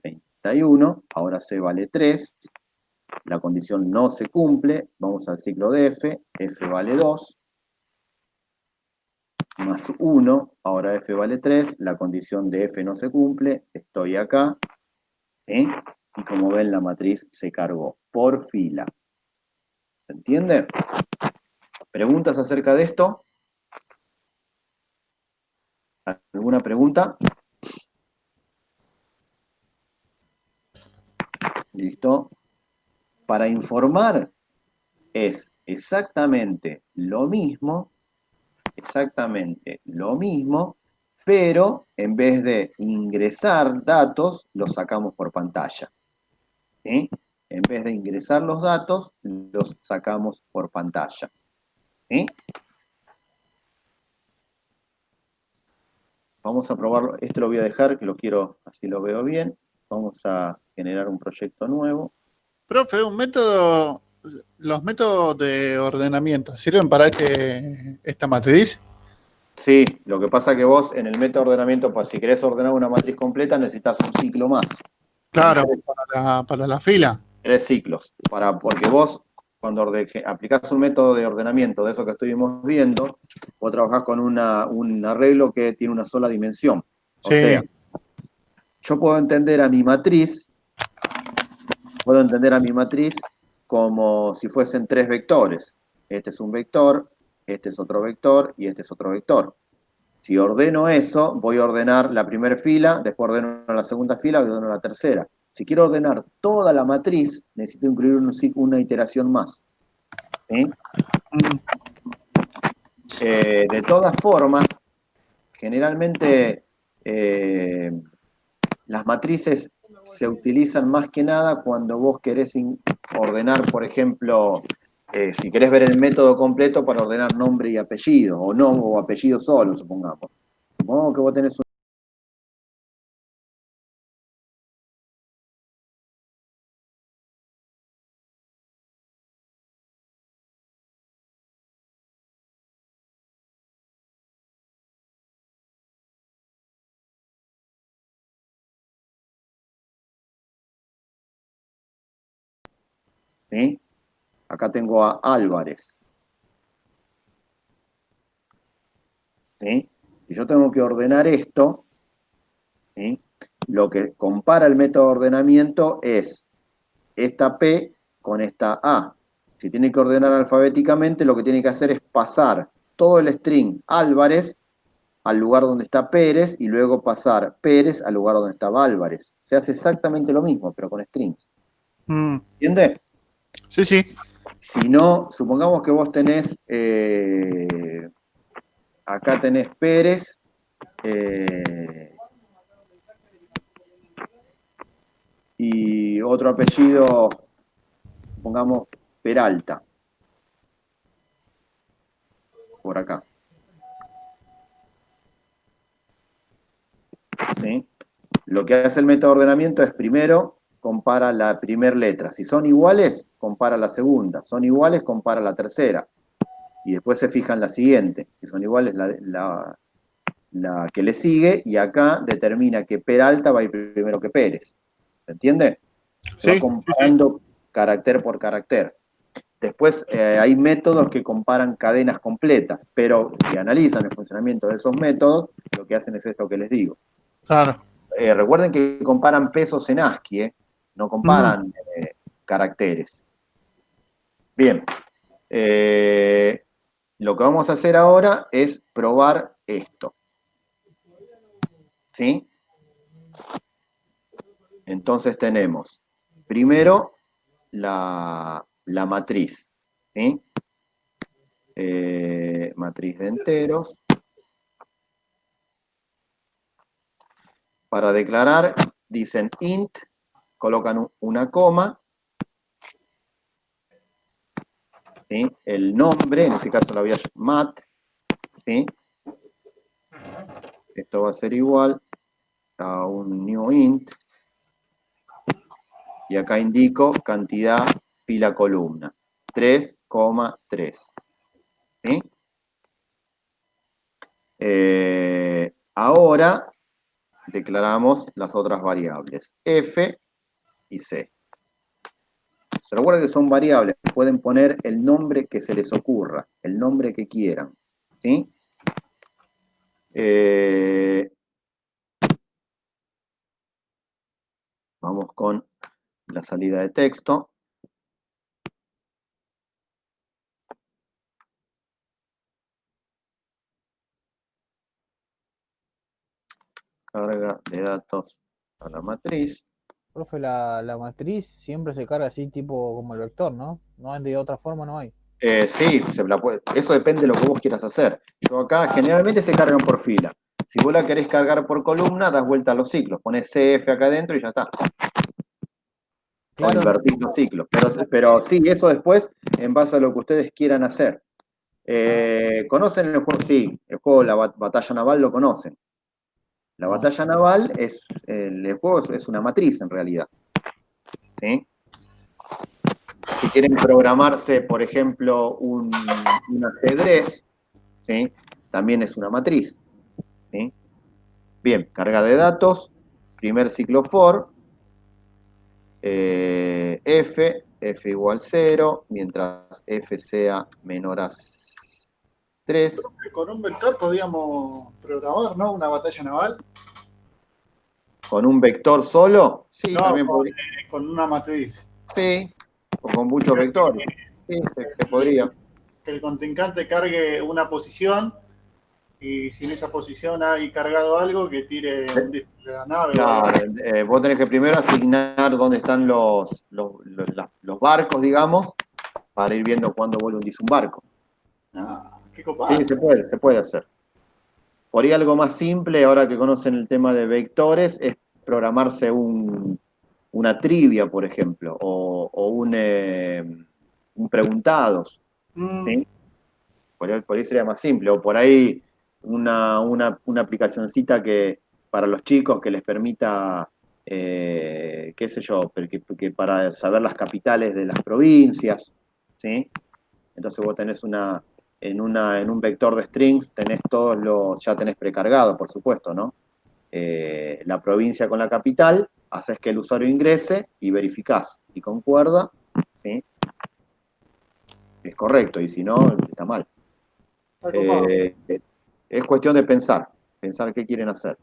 31, ahora C vale 3. La condición no se cumple, vamos al ciclo de F, F vale 2, más 1, ahora F vale 3, la condición de F no se cumple, estoy acá, ¿sí? Y como ven la matriz se cargó por fila. ¿Se entiende? ¿Preguntas acerca de esto? ¿Alguna pregunta? ¿Listo? Para informar es exactamente lo mismo, pero en vez de ingresar datos, los sacamos por pantalla. ¿Sí? En vez de ingresar los datos, los sacamos por pantalla. ¿Sí? Vamos a probarlo. Esto lo voy a dejar, que lo quiero, así lo veo bien. Vamos a generar un proyecto nuevo. Profe, los métodos de ordenamiento, ¿sirven para esta matriz? Sí, lo que pasa es que vos en el método de ordenamiento, pues, si querés ordenar una matriz completa, necesitas un ciclo más. Claro, para la fila. 3 ciclos. Porque vos, cuando aplicás un método de ordenamiento de eso que estuvimos viendo, vos trabajás con un arreglo que tiene una sola dimensión. O Sí. sea, yo puedo entender a mi matriz como si fuesen 3 vectores. Este es un vector, este es otro vector y este es otro vector. Si ordeno eso, voy a ordenar la primera fila, después ordeno la segunda fila y ordeno la tercera. Si quiero ordenar toda la matriz, necesito incluir una iteración más. ¿Sí? De todas formas, generalmente las matrices se utilizan más que nada cuando vos querés ordenar, por ejemplo, si querés ver el método completo para ordenar nombre y apellido, o apellido solo, supongamos. Supongamos que vos tenés un... ¿Sí? Acá tengo a Álvarez. ¿Sí? Si yo tengo que ordenar esto, ¿sí? Lo que compara el método de ordenamiento es esta P con esta A. Si tiene que ordenar alfabéticamente, lo que tiene que hacer es pasar todo el string Álvarez al lugar donde está Pérez y luego pasar Pérez al lugar donde estaba Álvarez. Se hace exactamente lo mismo, pero con strings. ¿Entiende? Sí, sí. Si no, supongamos que vos tenés, acá tenés Pérez, y otro apellido, pongamos Peralta, por acá. ¿Sí? Lo que hace el método de ordenamiento es primero compara la primera letra. Si son iguales, compara la segunda. Son iguales, compara la tercera. Y después se fija en la siguiente. Si son iguales, la que le sigue. Y acá determina que Peralta va a ir primero que Pérez. ¿Se entiende? Se va comparando carácter por carácter. Después hay métodos que comparan cadenas completas. Pero si analizan el funcionamiento de esos métodos, lo que hacen es esto que les digo. Claro. Recuerden que comparan pesos en ASCII, no comparan caracteres. Bien. Lo que vamos a hacer ahora es probar esto. ¿Sí? Entonces tenemos primero la matriz, ¿sí? Matriz de enteros. Para declarar, dicen int, colocan una coma, ¿sí? El nombre, en este caso lo voy a llamar mat, ¿sí? Esto va a ser igual a un new int, y acá indico cantidad fila columna, 3,3, ¿sí? Ahora declaramos las otras variables, f y c. Se recuerda que son variables, pueden poner el nombre que se les ocurra, el nombre que quieran, ¿sí? Vamos con la salida de texto. Carga de datos a la matriz. Profe, la matriz siempre se carga así, tipo como el vector, ¿no? No hay de otra forma, no hay. Sí, eso depende de lo que vos quieras hacer. Yo acá generalmente se cargan por fila. Si vos la querés cargar por columna, das vuelta a los ciclos. Ponés CF acá adentro y ya está. Claro, O invertís los ciclos. Pero sí, eso después, en base a lo que ustedes quieran hacer. ¿Conocen el juego? Sí, el juego La Batalla Naval lo conocen. La No. batalla naval el juego es una matriz en realidad. ¿Sí? Si quieren programarse, por ejemplo, un ajedrez, ¿sí? También es una matriz. ¿Sí? Bien, carga de datos, primer ciclo for, f igual 0, mientras f sea menor a 3. Con un vector podíamos programar, ¿no? Una batalla naval. ¿Con un vector solo? Sí, No, también podría. con una matriz. Sí, o con muchos vectores. Sí, se podría. Que el contrincante cargue una posición y si en esa posición hay cargado algo, que tire un disco de la nave. Claro, vos tenés que primero asignar dónde están los barcos, digamos, para ir viendo cuándo vuelve un disembarco. Qué copado. Sí, se puede hacer. Por ahí algo más simple, ahora que conocen el tema de vectores, es programarse una trivia, por ejemplo, o un preguntados. ¿Sí? Por ahí sería más simple, o por ahí una aplicacioncita que para los chicos que les permita, qué sé yo, que para saber las capitales de las provincias, ¿sí? Entonces vos tenés en un vector de strings, ya tenés precargado, por supuesto, ¿no? La provincia con la capital, haces que el usuario ingrese y verificás. Si concuerda, ¿sí? Es correcto, y si no, está mal. Es cuestión de pensar qué quieren hacer.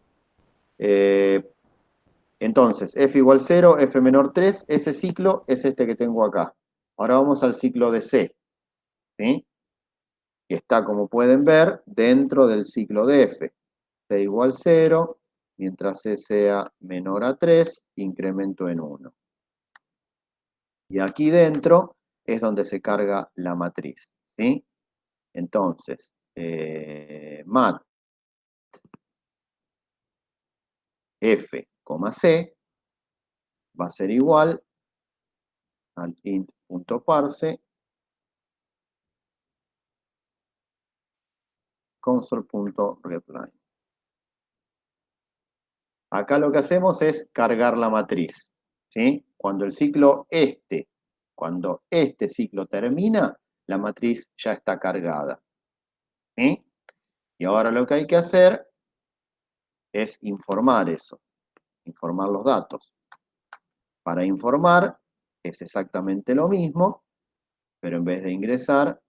Entonces, f igual 0, f menor 3, ese ciclo es este que tengo acá. Ahora vamos al ciclo de C, ¿sí? Que está, como pueden ver, dentro del ciclo de f. C igual 0, mientras C sea menor a 3, incremento en 1. Y aquí dentro es donde se carga la matriz, ¿sí? Entonces, mat f, c va a ser igual al int.parse console.readline. Acá lo que hacemos es cargar la matriz, ¿sí? Cuando este ciclo termina, la matriz ya está cargada, ¿sí? Y ahora lo que hay que hacer es informar eso, informar los datos. Para informar es exactamente lo mismo, pero en vez de ingresar,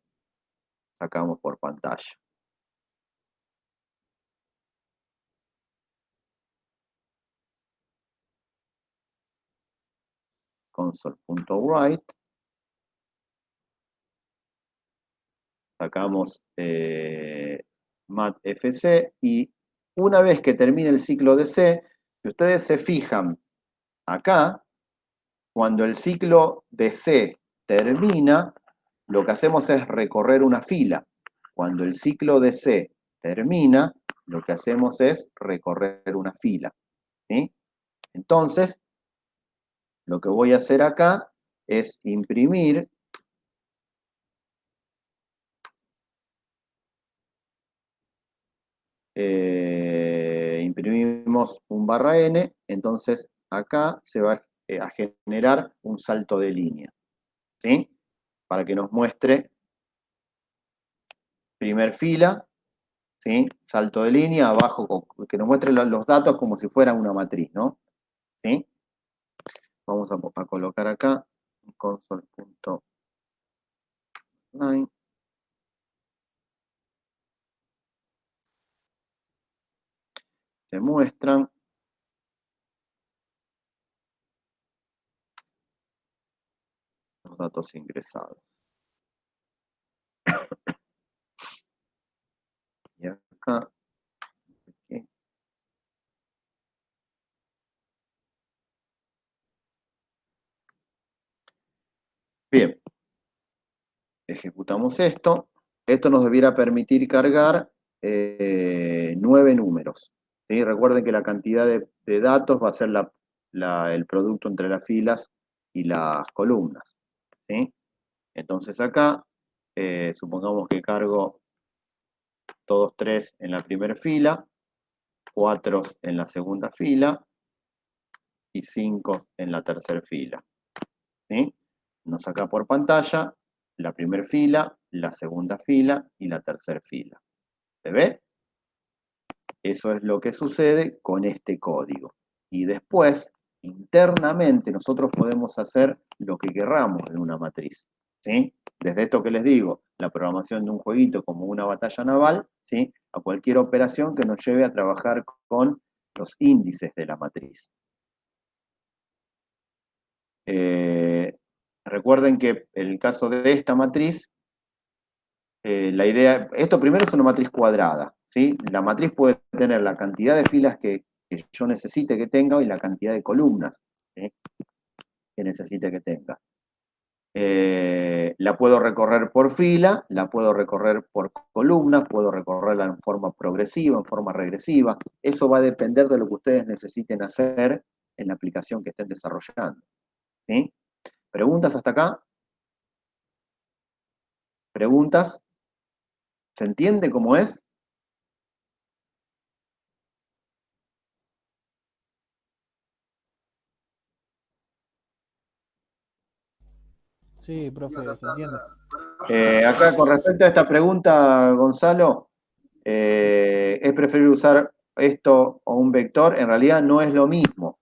sacamos por pantalla. Console.write. Sacamos matfc y una vez que termine el ciclo de C, si ustedes se fijan acá, cuando el ciclo de C termina, lo que hacemos es recorrer una fila. Cuando el ciclo de C termina, lo que hacemos es recorrer una fila. ¿Sí? Entonces, lo que voy a hacer acá es imprimir imprimimos un /n, entonces acá se va a generar un salto de línea, ¿sí? Para que nos muestre primer fila, ¿sí? Salto de línea, abajo, que nos muestre los datos como si fuera una matriz, ¿no? ¿Sí? Vamos a colocar acá console.line. Se muestran los datos ingresados. Y acá, ¿sí? Bien, ejecutamos esto. Esto nos debiera permitir cargar 9 números. ¿Sí? Recuerden que la cantidad de datos va a ser el producto entre las filas y las columnas. ¿Sí? Entonces acá, supongamos que cargo todos 3 en la primera fila, 4 en la segunda fila y 5 en la tercera fila. ¿Sí? Nos saca por pantalla la primera fila, la segunda fila y la tercera fila. ¿Se ve? Eso es lo que sucede con este código. Y después, internamente, nosotros podemos hacer lo que querramos en una matriz. ¿Sí? Desde esto que les digo, la programación de un jueguito como una batalla naval, ¿sí? A cualquier operación que nos lleve a trabajar con los índices de la matriz. Recuerden que en el caso de esta matriz, la idea, esto primero es una matriz cuadrada, ¿sí? La matriz puede tener la cantidad de filas que yo necesite que tenga y la cantidad de columnas, ¿sí? Que necesite que tenga. La puedo recorrer por fila, la puedo recorrer por columna, puedo recorrerla en forma progresiva, en forma regresiva. Eso va a depender de lo que ustedes necesiten hacer en la aplicación que estén desarrollando. ¿Sí? ¿Preguntas hasta acá? ¿Preguntas? ¿Se entiende cómo es? Sí, profe, se entiende. Acá con respecto a esta pregunta, Gonzalo, ¿es preferible usar esto o un vector? En realidad no es lo mismo,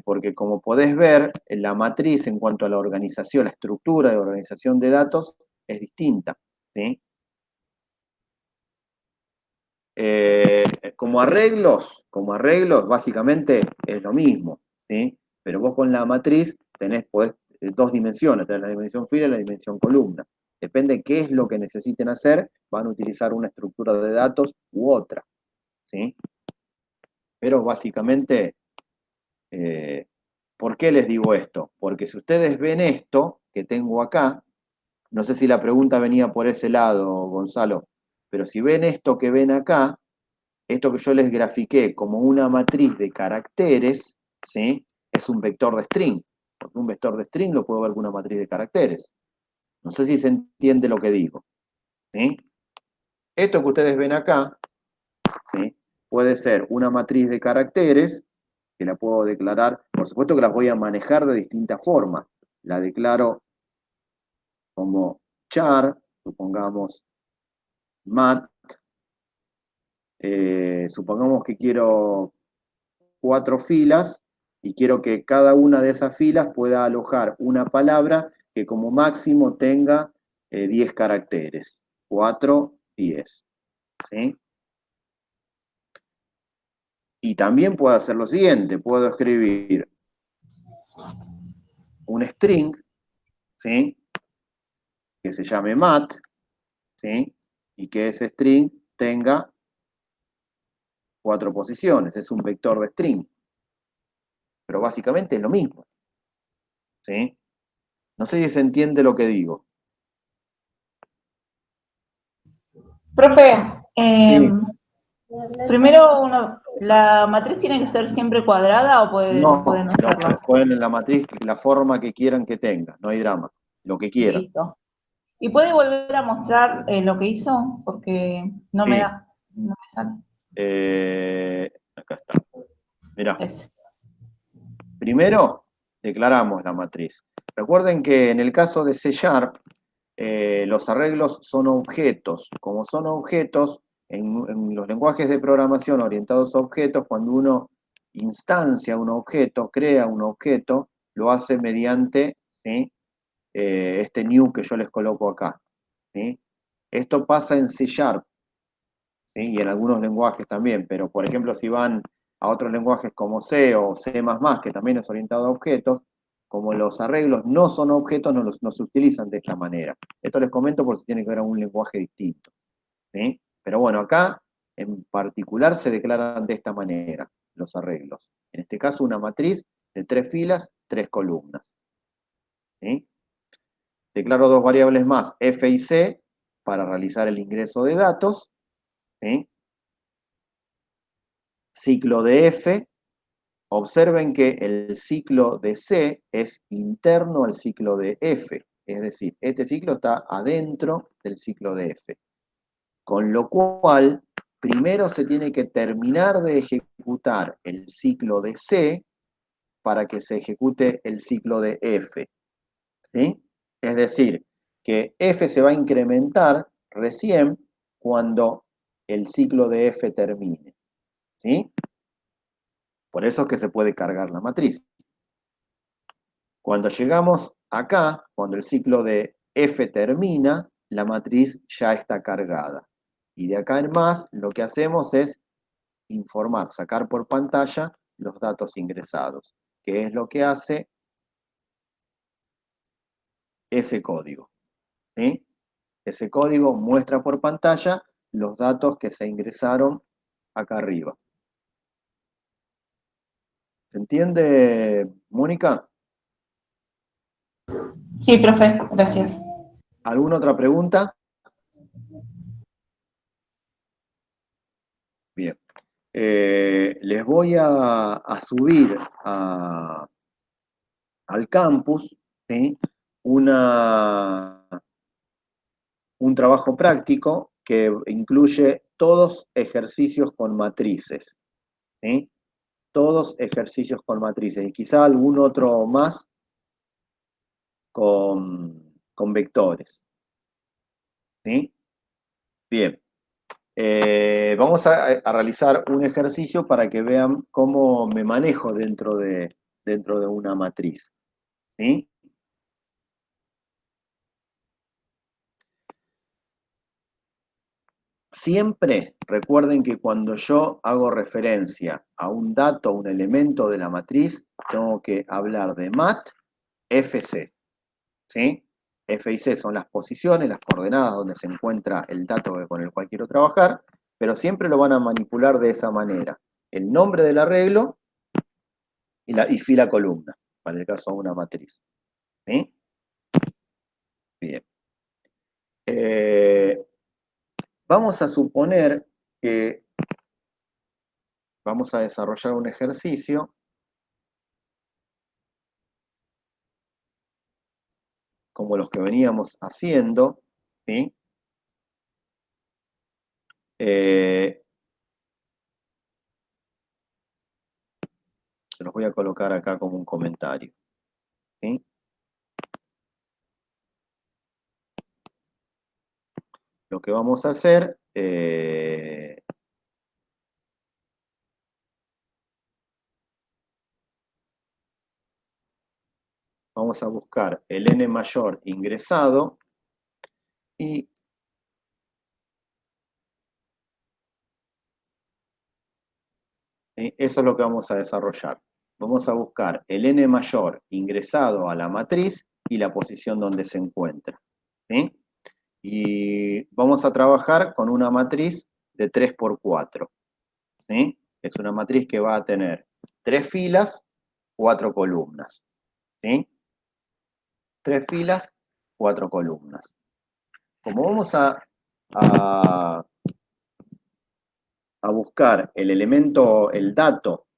porque como podés ver, la matriz en cuanto a la organización, la estructura de organización de datos es distinta, ¿sí? Como arreglos, básicamente es lo mismo, ¿sí? Pero vos con la matriz podés 2 dimensiones, tenés la dimensión fila y la dimensión columna. Depende de qué es lo que necesiten hacer, van a utilizar una estructura de datos u otra, ¿sí? Pero básicamente, ¿por qué les digo esto? Porque si ustedes ven esto que tengo acá, no sé si la pregunta venía por ese lado, Gonzalo, pero si ven esto que ven acá, esto que yo les grafiqué como una matriz de caracteres, ¿sí? Es un vector de string, porque un vector de string lo puedo ver como una matriz de caracteres. No sé si se entiende lo que digo, ¿sí? Esto que ustedes ven acá, ¿sí? Puede ser una matriz de caracteres, que la puedo declarar, por supuesto que las voy a manejar de distintas formas. La declaro como char, supongamos mat, supongamos que quiero 4 filas y quiero que cada una de esas filas pueda alojar una palabra que como máximo tenga 10 caracteres. 4, 10. ¿Sí? Y también puedo hacer lo siguiente, puedo escribir un string, ¿sí? Que se llame mat, ¿sí? Y que ese string tenga 4 posiciones, es un vector de string. pero básicamente es lo mismo. ¿Sí? No sé si se entiende lo que digo. Profe, Sí. primero ¿la matriz tiene que ser siempre cuadrada o puede no No, serlo? pueden en la matriz la forma que quieran que tenga, no hay drama, lo que quieran. Listo. ¿Y puede volver a mostrar lo que hizo? Porque no me Sí. da, no me sale. Acá está. Mirá. Ese. Primero, declaramos la matriz. Recuerden que en el caso de C#, los arreglos son objetos. Como son objetos, en los lenguajes de programación orientados a objetos, cuando uno instancia un objeto, crea un objeto, lo hace mediante, ¿sí? Este new que yo les coloco acá. ¿Sí? Esto pasa en C#, ¿sí? Y en algunos lenguajes también, pero por ejemplo si van a otros lenguajes como C o C++, que también es orientado a objetos, como los arreglos no son objetos, no se utilizan de esta manera. Esto les comento por si tiene que ver un lenguaje distinto. ¿Sí? Pero bueno, acá en particular se declaran de esta manera los arreglos. En este caso una matriz de 3 filas, 3 columnas. ¿Sí? Declaro dos variables más, f y c, para realizar el ingreso de datos. ¿Sí? Ciclo de f. Observen que el ciclo de C es interno al ciclo de F, es decir, este ciclo está adentro del ciclo de F. Con lo cual, primero se tiene que terminar de ejecutar el ciclo de C para que se ejecute el ciclo de F. ¿Sí? Es decir, que F se va a incrementar recién cuando el ciclo de F termine. ¿Sí? Por eso es que se puede cargar la matriz. Cuando llegamos acá, cuando el ciclo de F termina, la matriz ya está cargada. Y de acá en más, lo que hacemos es informar, sacar por pantalla los datos ingresados, que es lo que hace ese código. ¿Sí? Ese código muestra por pantalla los datos que se ingresaron acá arriba. ¿Se entiende, Mónica? Sí, profe, gracias. ¿Alguna otra pregunta? Bien. Les voy a subir al campus, ¿sí? un trabajo práctico que incluye todos ejercicios con matrices. ¿Sí? Todos ejercicios con matrices. Y quizá algún otro más con vectores. ¿Sí? Bien. Vamos a realizar un ejercicio para que vean cómo me manejo dentro de una matriz. ¿Sí? Siempre recuerden que cuando yo hago referencia a un dato, un elemento de la matriz, tengo que hablar de mat, fc. ¿Sí? F y C son las posiciones, las coordenadas donde se encuentra el dato con el cual quiero trabajar, pero siempre lo van a manipular de esa manera. El nombre del arreglo y fila columna, para el caso de una matriz. ¿Sí? Bien. Vamos a suponer que vamos a desarrollar un ejercicio como los que veníamos haciendo, ¿sí? Se los voy a colocar acá como un comentario. ¿Sí? Lo que vamos a hacer, vamos a buscar el n mayor ingresado y ¿sí? Eso es lo que vamos a desarrollar. Vamos a buscar el n mayor ingresado a la matriz y la posición donde se encuentra. ¿Sí? Y vamos a trabajar con una matriz de 3×4. ¿Sí? Es una matriz que va a tener 3 filas 4 columnas. ¿Sí? 3 filas, 4 columnas. Como vamos a buscar el elemento, el dato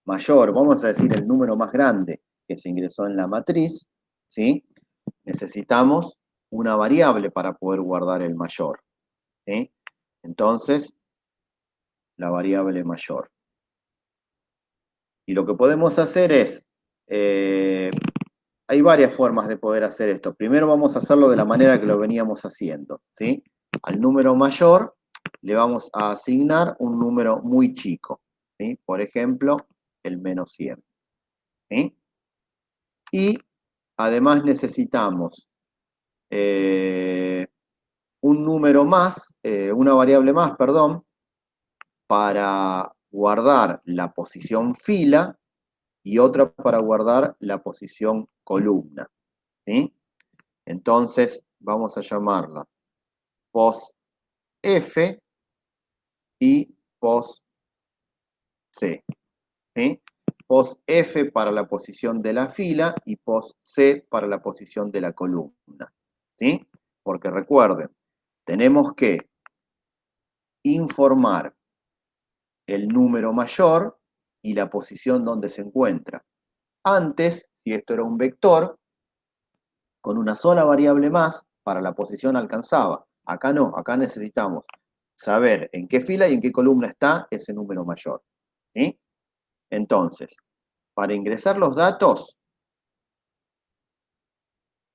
mayor, vamos a decir el número más grande que se ingresó en la matriz, ¿sí? Necesitamos una variable para poder guardar el mayor, ¿sí? Entonces, la variable mayor. Y lo que podemos hacer es, hay varias formas de poder hacer esto. Primero vamos a hacerlo de la manera que lo veníamos haciendo, ¿sí? Al número mayor le vamos a asignar un número muy chico, ¿sí? Por ejemplo, el menos 100, ¿sí? Y además necesitamos un número más, una variable más, perdón, para guardar la posición fila y otra para guardar la posición columna, ¿sí? Entonces vamos a llamarla pos F y pos C, ¿sí? Pos F para la posición de la fila y pos C para la posición de la columna, ¿sí? Porque recuerden, tenemos que informar el número mayor y la posición donde se encuentra. Antes, si esto era un vector, con una sola variable más, para la posición alcanzaba. Acá no, acá necesitamos saber en qué fila y en qué columna está ese número mayor, ¿sí? Entonces, para ingresar los datos,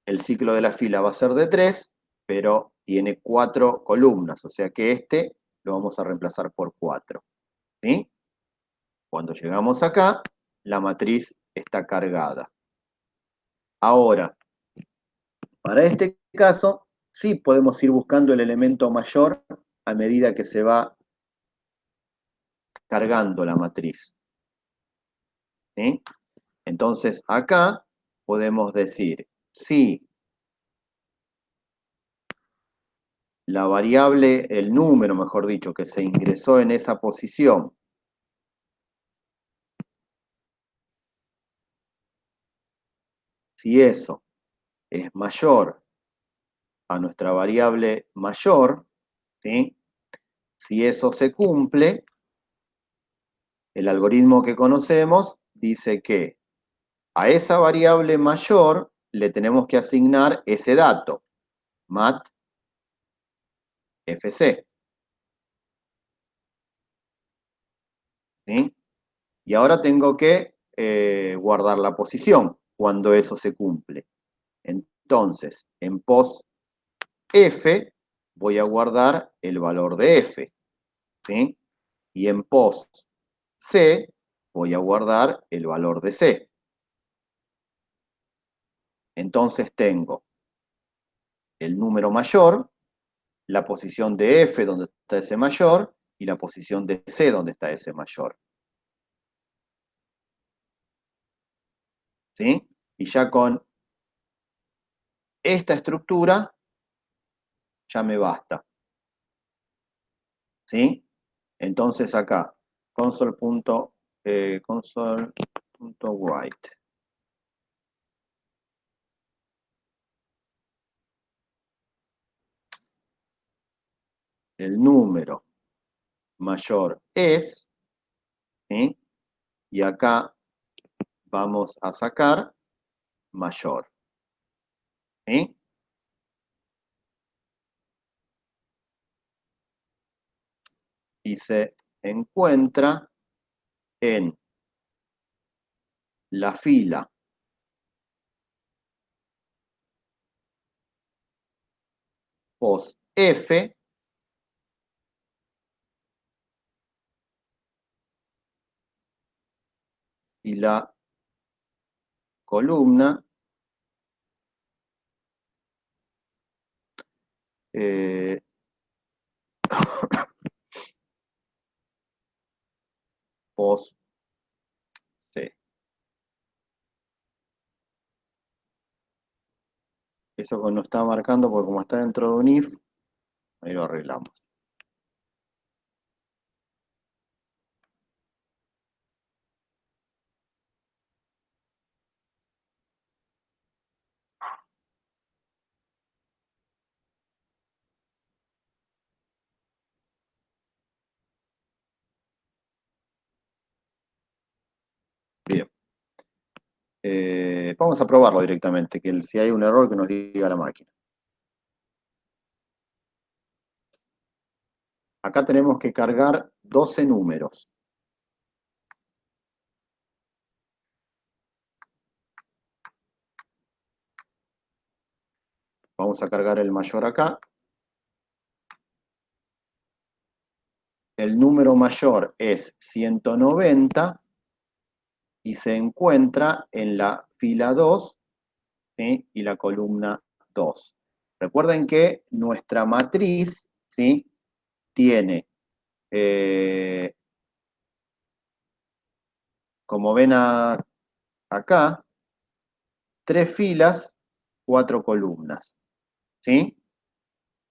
el ciclo de la fila va a ser de 3, pero tiene 4 columnas, o sea que este lo vamos a reemplazar por 4, ¿sí? Cuando llegamos acá, la matriz está cargada. Ahora, para este caso, sí podemos ir buscando el elemento mayor a medida que se va cargando la matriz, ¿sí? Entonces, acá podemos decir, si la variable, el número, mejor dicho, que se ingresó en esa posición, si eso es mayor a nuestra variable mayor, ¿sí? Si eso se cumple, el algoritmo que conocemos dice que a esa variable mayor le tenemos que asignar ese dato, mat fc, ¿sí? Y ahora tengo que guardar la posición cuando eso se cumple. Entonces, en pos f voy a guardar el valor de f, ¿sí? Y en pos c voy a guardar el valor de c. Entonces tengo el número mayor, la posición de f donde está ese mayor y la posición de c donde está ese mayor, ¿sí? Y ya con esta estructura ya me basta, ¿sí? Entonces acá, console.write. El número mayor es, ¿sí? Y acá vamos a sacar mayor, ¿sí? Y se encuentra en la fila pos F y la columna pos C. Eso no está marcando porque como está dentro de un if, ahí lo arreglamos. Bien. Vamos a probarlo directamente, que si hay un error que nos diga la máquina. Acá tenemos que cargar 12 números. Vamos a cargar el mayor acá. El número mayor es 190 y se encuentra en la fila 2, ¿sí? Y la columna 2. Recuerden que nuestra matriz, ¿sí? Tiene, como ven acá, 3 filas, 4 columnas, ¿sí?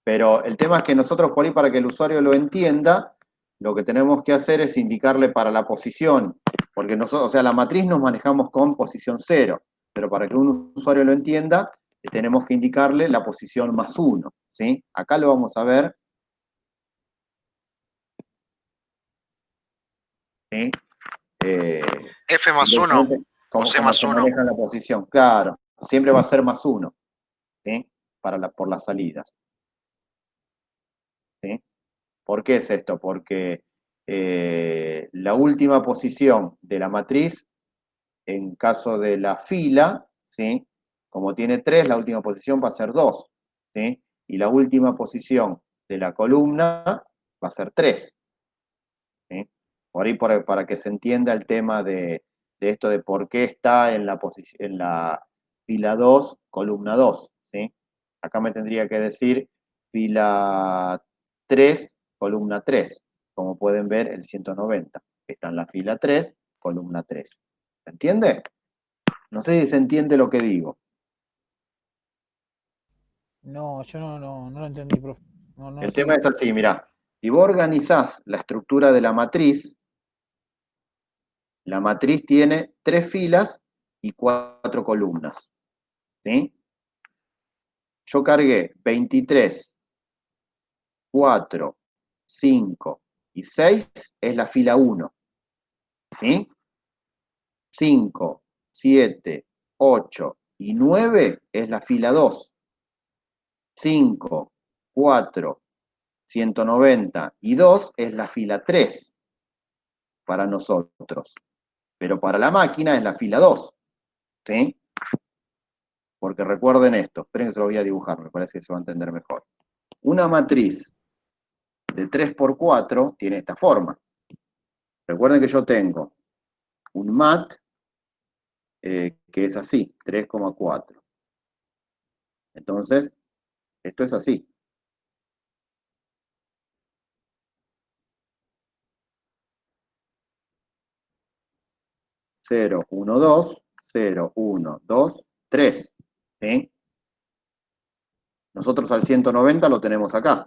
Pero el tema es que nosotros por ahí, para que el usuario lo entienda, lo que tenemos que hacer es indicarle para la posición, porque nosotros, o sea, la matriz nos manejamos con posición 0, pero para que un usuario lo entienda, tenemos que indicarle la posición +1, ¿sí? Acá lo vamos a ver. ¿Sí? F más 1. Cómo C más se 1. maneja la posición. Claro, siempre va a ser +1, ¿sí? Por las salidas. ¿Sí? ¿Por qué es esto? Porque la última posición de la matriz, en caso de la fila, ¿sí? Como tiene 3, la última posición va a ser 2, ¿sí? Y la última posición de la columna va a ser 3. ¿Sí? Por ahí, para que se entienda el tema de esto de por qué está en la fila 2, columna 2. ¿Sí? Acá me tendría que decir fila 3, columna 3. Como pueden ver, el 190 está en la fila 3, columna 3. ¿Se entiende? No sé si se entiende lo que digo. No, yo no lo entendí, profe. No El sé. tema es así, mirá. Si vos organizás la estructura de la matriz tiene 3 filas y 4 columnas. ¿Sí? Yo cargué 23, 4, 5 y 6 es la fila 1. ¿Sí? 5, 7, 8 y 9 es la fila 2. 5, 4, 190 y 2 es la fila 3 para nosotros. Pero para la máquina es la fila 2. ¿Sí? Porque recuerden esto, esperen que se lo voy a dibujar, me parece que se va a entender mejor. Una matriz de 3×4 tiene esta forma. Recuerden que yo tengo un mat que es así, 3,4. Entonces, esto es así. Cero, 1, 2, 0, 1, 2, 3. ¿Sí? Nosotros al 190 lo tenemos acá.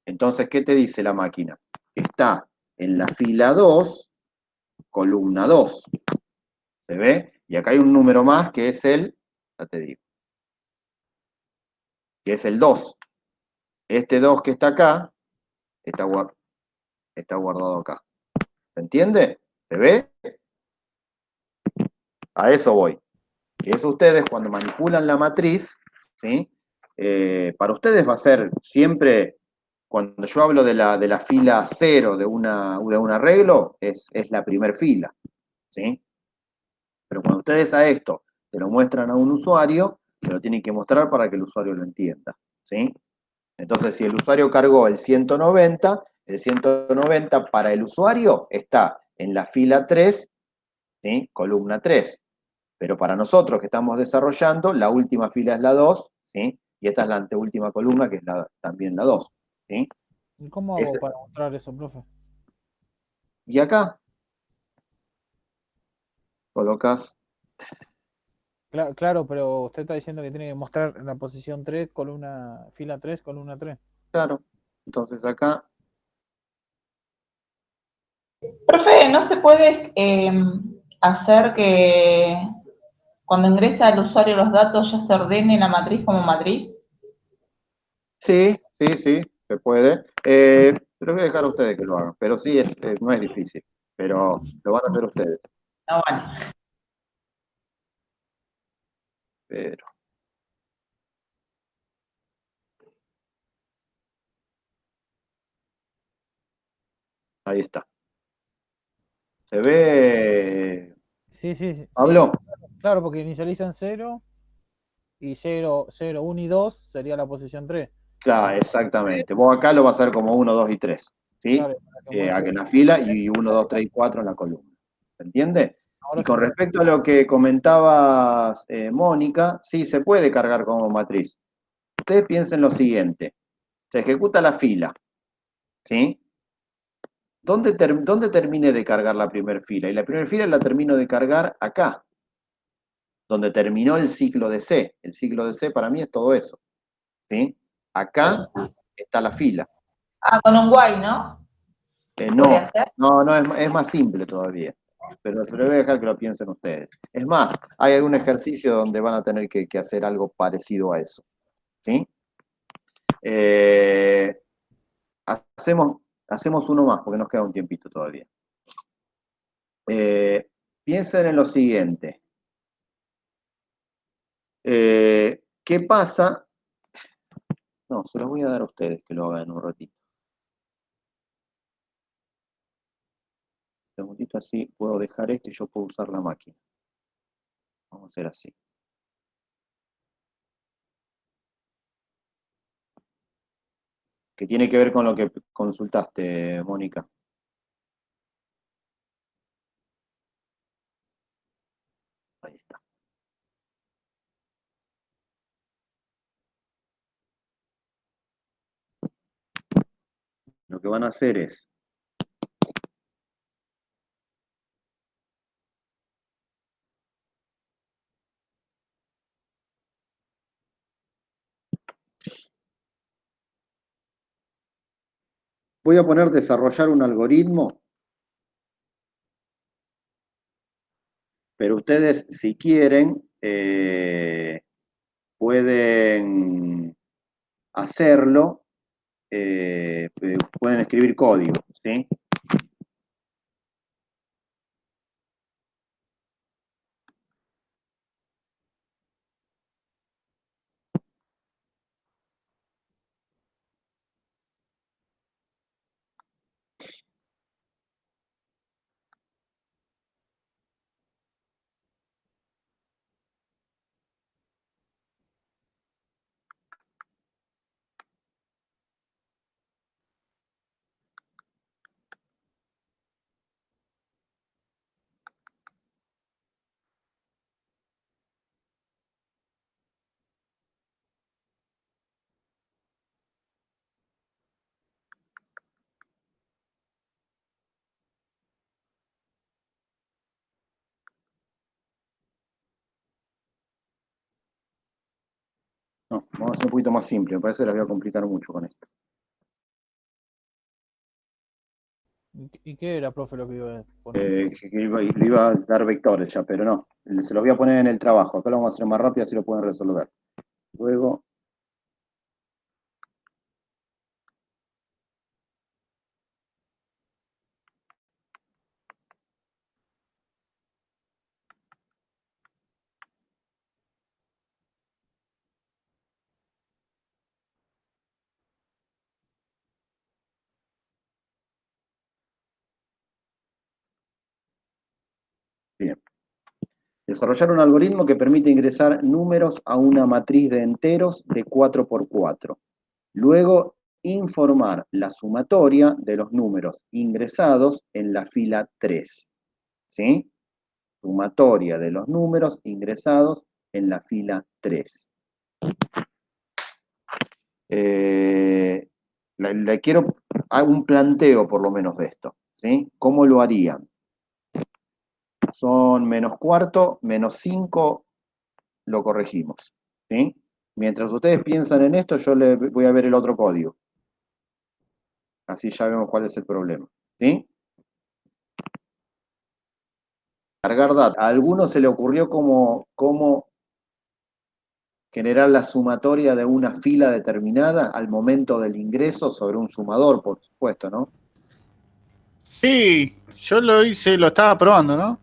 Entonces, ¿qué te dice la máquina? Está en la fila 2, columna 2. ¿Se ve? Y acá hay un número más que es ya te digo, que es el 2. Este 2 que está acá, está guardado acá. ¿Se entiende? ¿Se ve? A eso voy. Y eso ustedes cuando manipulan la matriz, ¿sí? Para ustedes va a ser siempre, cuando yo hablo de la fila 0 de un arreglo, es la primer fila, ¿sí? Pero cuando ustedes a esto se lo muestran a un usuario, se lo tienen que mostrar para que el usuario lo entienda, ¿sí? Entonces, si el usuario cargó el 190 para el usuario está en la fila 3, ¿sí? Columna 3. Pero para nosotros que estamos desarrollando, la última fila es la 2, ¿sí? Y esta es la anteúltima columna, que es también la 2, ¿sí? ¿Y cómo hago para mostrar eso, profe? Y acá colocas, Claro, pero usted está diciendo que tiene que mostrar la posición 3, fila 3, columna 3. claro, entonces acá, Profe, ¿no se puede hacer que cuando ingresa el usuario los datos ya se ordene la matriz como matriz? sí, se puede. Pero voy a dejar a ustedes que lo hagan. Pero sí, no es difícil, pero lo van a hacer ustedes. No, bueno. Pero, ahí está. ¿Se ve, Sí, sí, sí, sí, Pablo? claro, porque inicializan 0 y 0, 0, 1 y 2 sería la posición 3. Claro, exactamente. Vos acá lo vas a ver como 1, 2 y 3. ¿Sí? Claro, para que Aquí muestre. en la fila y 1, 2, 3 y 4 en la columna. ¿Se entiende? Ahora Y se con entiende. respecto a lo que comentabas, Mónica, sí se puede cargar como matriz. Ustedes piensen lo siguiente. Se ejecuta la fila. ¿Sí? ¿Dónde terminé de cargar la primera fila? Y la primera fila la termino de cargar acá, donde terminó el ciclo de C. El ciclo de C para mí es todo eso. ¿Sí? Acá está la fila. Ah, con un guay, ¿no? No, ¿Podría ser? no, es más simple todavía. Pero se lo voy a dejar que lo piensen ustedes. Es más, hay algún ejercicio donde van a tener que hacer algo parecido a eso. ¿Sí? Eh, hacemos uno más, porque nos queda un tiempito todavía. Piensen en lo siguiente. ¿Qué pasa? No, se los voy a dar a ustedes que lo hagan en un ratito. Un segundito así puedo dejar esto y yo puedo usar la máquina. Vamos a hacer así. Que tiene que ver con lo que consultaste, Mónica. Ahí está. Lo que van a hacer es, voy a poner desarrollar un algoritmo, pero ustedes, si quieren, pueden hacerlo, pueden escribir código, ¿sí? No, vamos a hacer un poquito más simple, me parece que las voy a complicar mucho con esto. ¿Y qué era, profe, lo que iba a poner? Le iba a dar vectores ya, pero no. Se los voy a poner en el trabajo. Acá lo vamos a hacer más rápido, así lo pueden resolver. Luego, bien. Desarrollar un algoritmo que permite ingresar números a una matriz de enteros de 4x4. Luego, informar la sumatoria de los números ingresados en la fila 3. ¿Sí? Sumatoria de los números ingresados en la fila 3. Le quiero hago un planteo por lo menos de esto. ¿Sí? ¿Cómo lo harían? Son menos cuarto, menos 5, lo corregimos. ¿Sí? Mientras ustedes piensan en esto, yo le voy a ver el otro código. Así ya vemos cuál es el problema. ¿Sí? Cargar datos. A alguno se le ocurrió cómo generar la sumatoria de una fila determinada al momento del ingreso sobre un sumador, por supuesto, ¿no? Sí, yo lo hice, lo estaba probando, ¿no?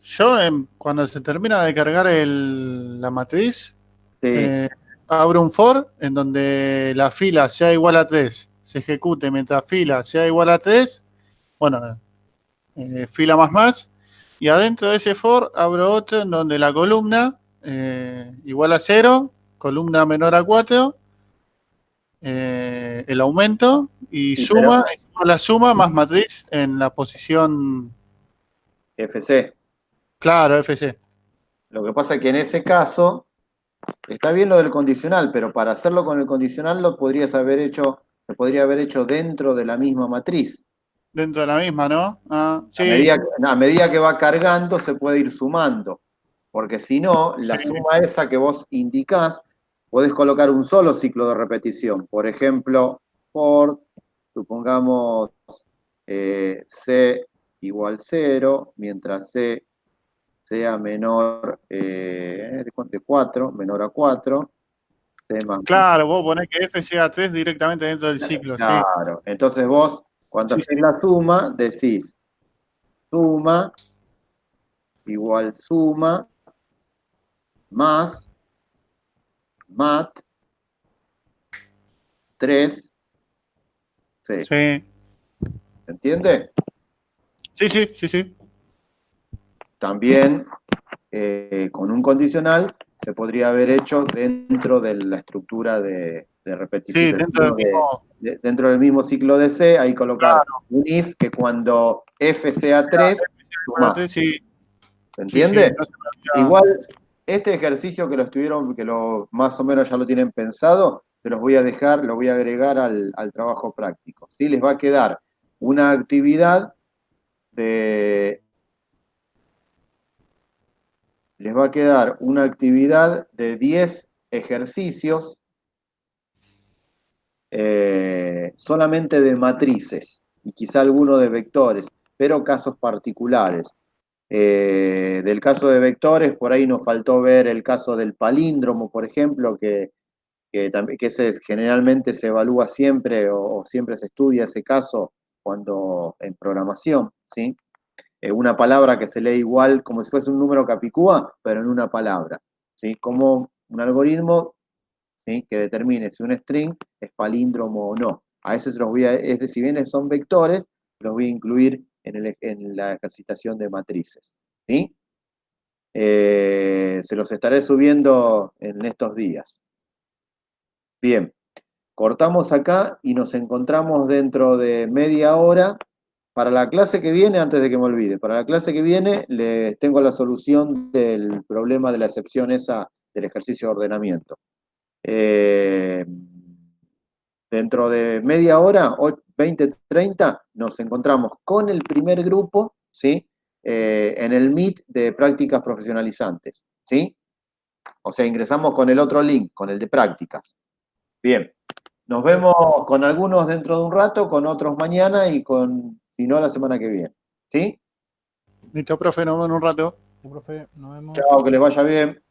Yo, cuando se termina de cargar la matriz, Sí, abro un for en donde la fila sea igual a 3, se ejecute mientras fila sea igual a 3, bueno, fila más, y adentro de ese for abro otro en donde la columna igual a 0, columna menor a 4, el aumento, y sí, suma, es igual a suma más matriz en la posición, FC. claro, FC. Lo que pasa es que en ese caso, está bien lo del condicional, pero para hacerlo con el condicional se podría haber hecho dentro de la misma matriz. Dentro de la misma, ¿no? Ah, A sí, medida que va cargando se puede ir sumando, porque si no, la sí, suma esa que vos indicás, podés colocar un solo ciclo de repetición. Por ejemplo, supongamos, C igual 0, mientras C sea menor de 4, menor a 4, C más claro, vos ponés que F sea 3 directamente dentro del ciclo, sí. claro. Entonces vos, cuando Sí, haces sí. la suma, decís suma igual suma más mat 3 C. Sí, ¿Se entiende? sí, sí, sí, sí. También con un condicional se podría haber hecho dentro de la estructura de repetición, Sí, dentro del mismo. dentro del mismo ciclo de C, ahí colocar Claro, un if que cuando F sea 3, suma. sí, sí, ¿Se sí, sí, entiende? no se me olvida. Igual, este ejercicio más o menos ya lo tienen pensado, se los voy a dejar, lo voy a agregar al trabajo práctico. ¿Sí? Les va a quedar una actividad de. Les va a quedar una actividad de 10 ejercicios solamente de matrices y quizá alguno de vectores, pero casos particulares. Del caso de vectores, por ahí nos faltó ver el caso del palíndromo, por ejemplo, que ese generalmente se evalúa siempre o siempre se estudia ese caso cuando en programación, ¿sí? Una palabra que se lee igual como si fuese un número capicúa, pero en una palabra, ¿sí? Como un algoritmo, ¿sí?, que determine si un string es palíndromo o no. A veces si bien son vectores, los voy a incluir en la ejercitación de matrices, ¿sí? Se los estaré subiendo en estos días. Bien, cortamos acá y nos encontramos dentro de media hora. Para la clase que viene, antes de que me olvide, para la clase que viene les tengo la solución del problema de la excepción esa del ejercicio de ordenamiento. Dentro de media hora, 20:30, nos encontramos con el primer grupo, ¿sí? En el Meet de prácticas profesionalizantes, ¿sí? O sea, ingresamos con el otro link, con el de prácticas. Bien, nos vemos con algunos dentro de un rato, con otros mañana y si no, la semana que viene, ¿sí? Listo, profe, nos vemos en un rato. Profe, nos vemos. Chao, que les vaya bien.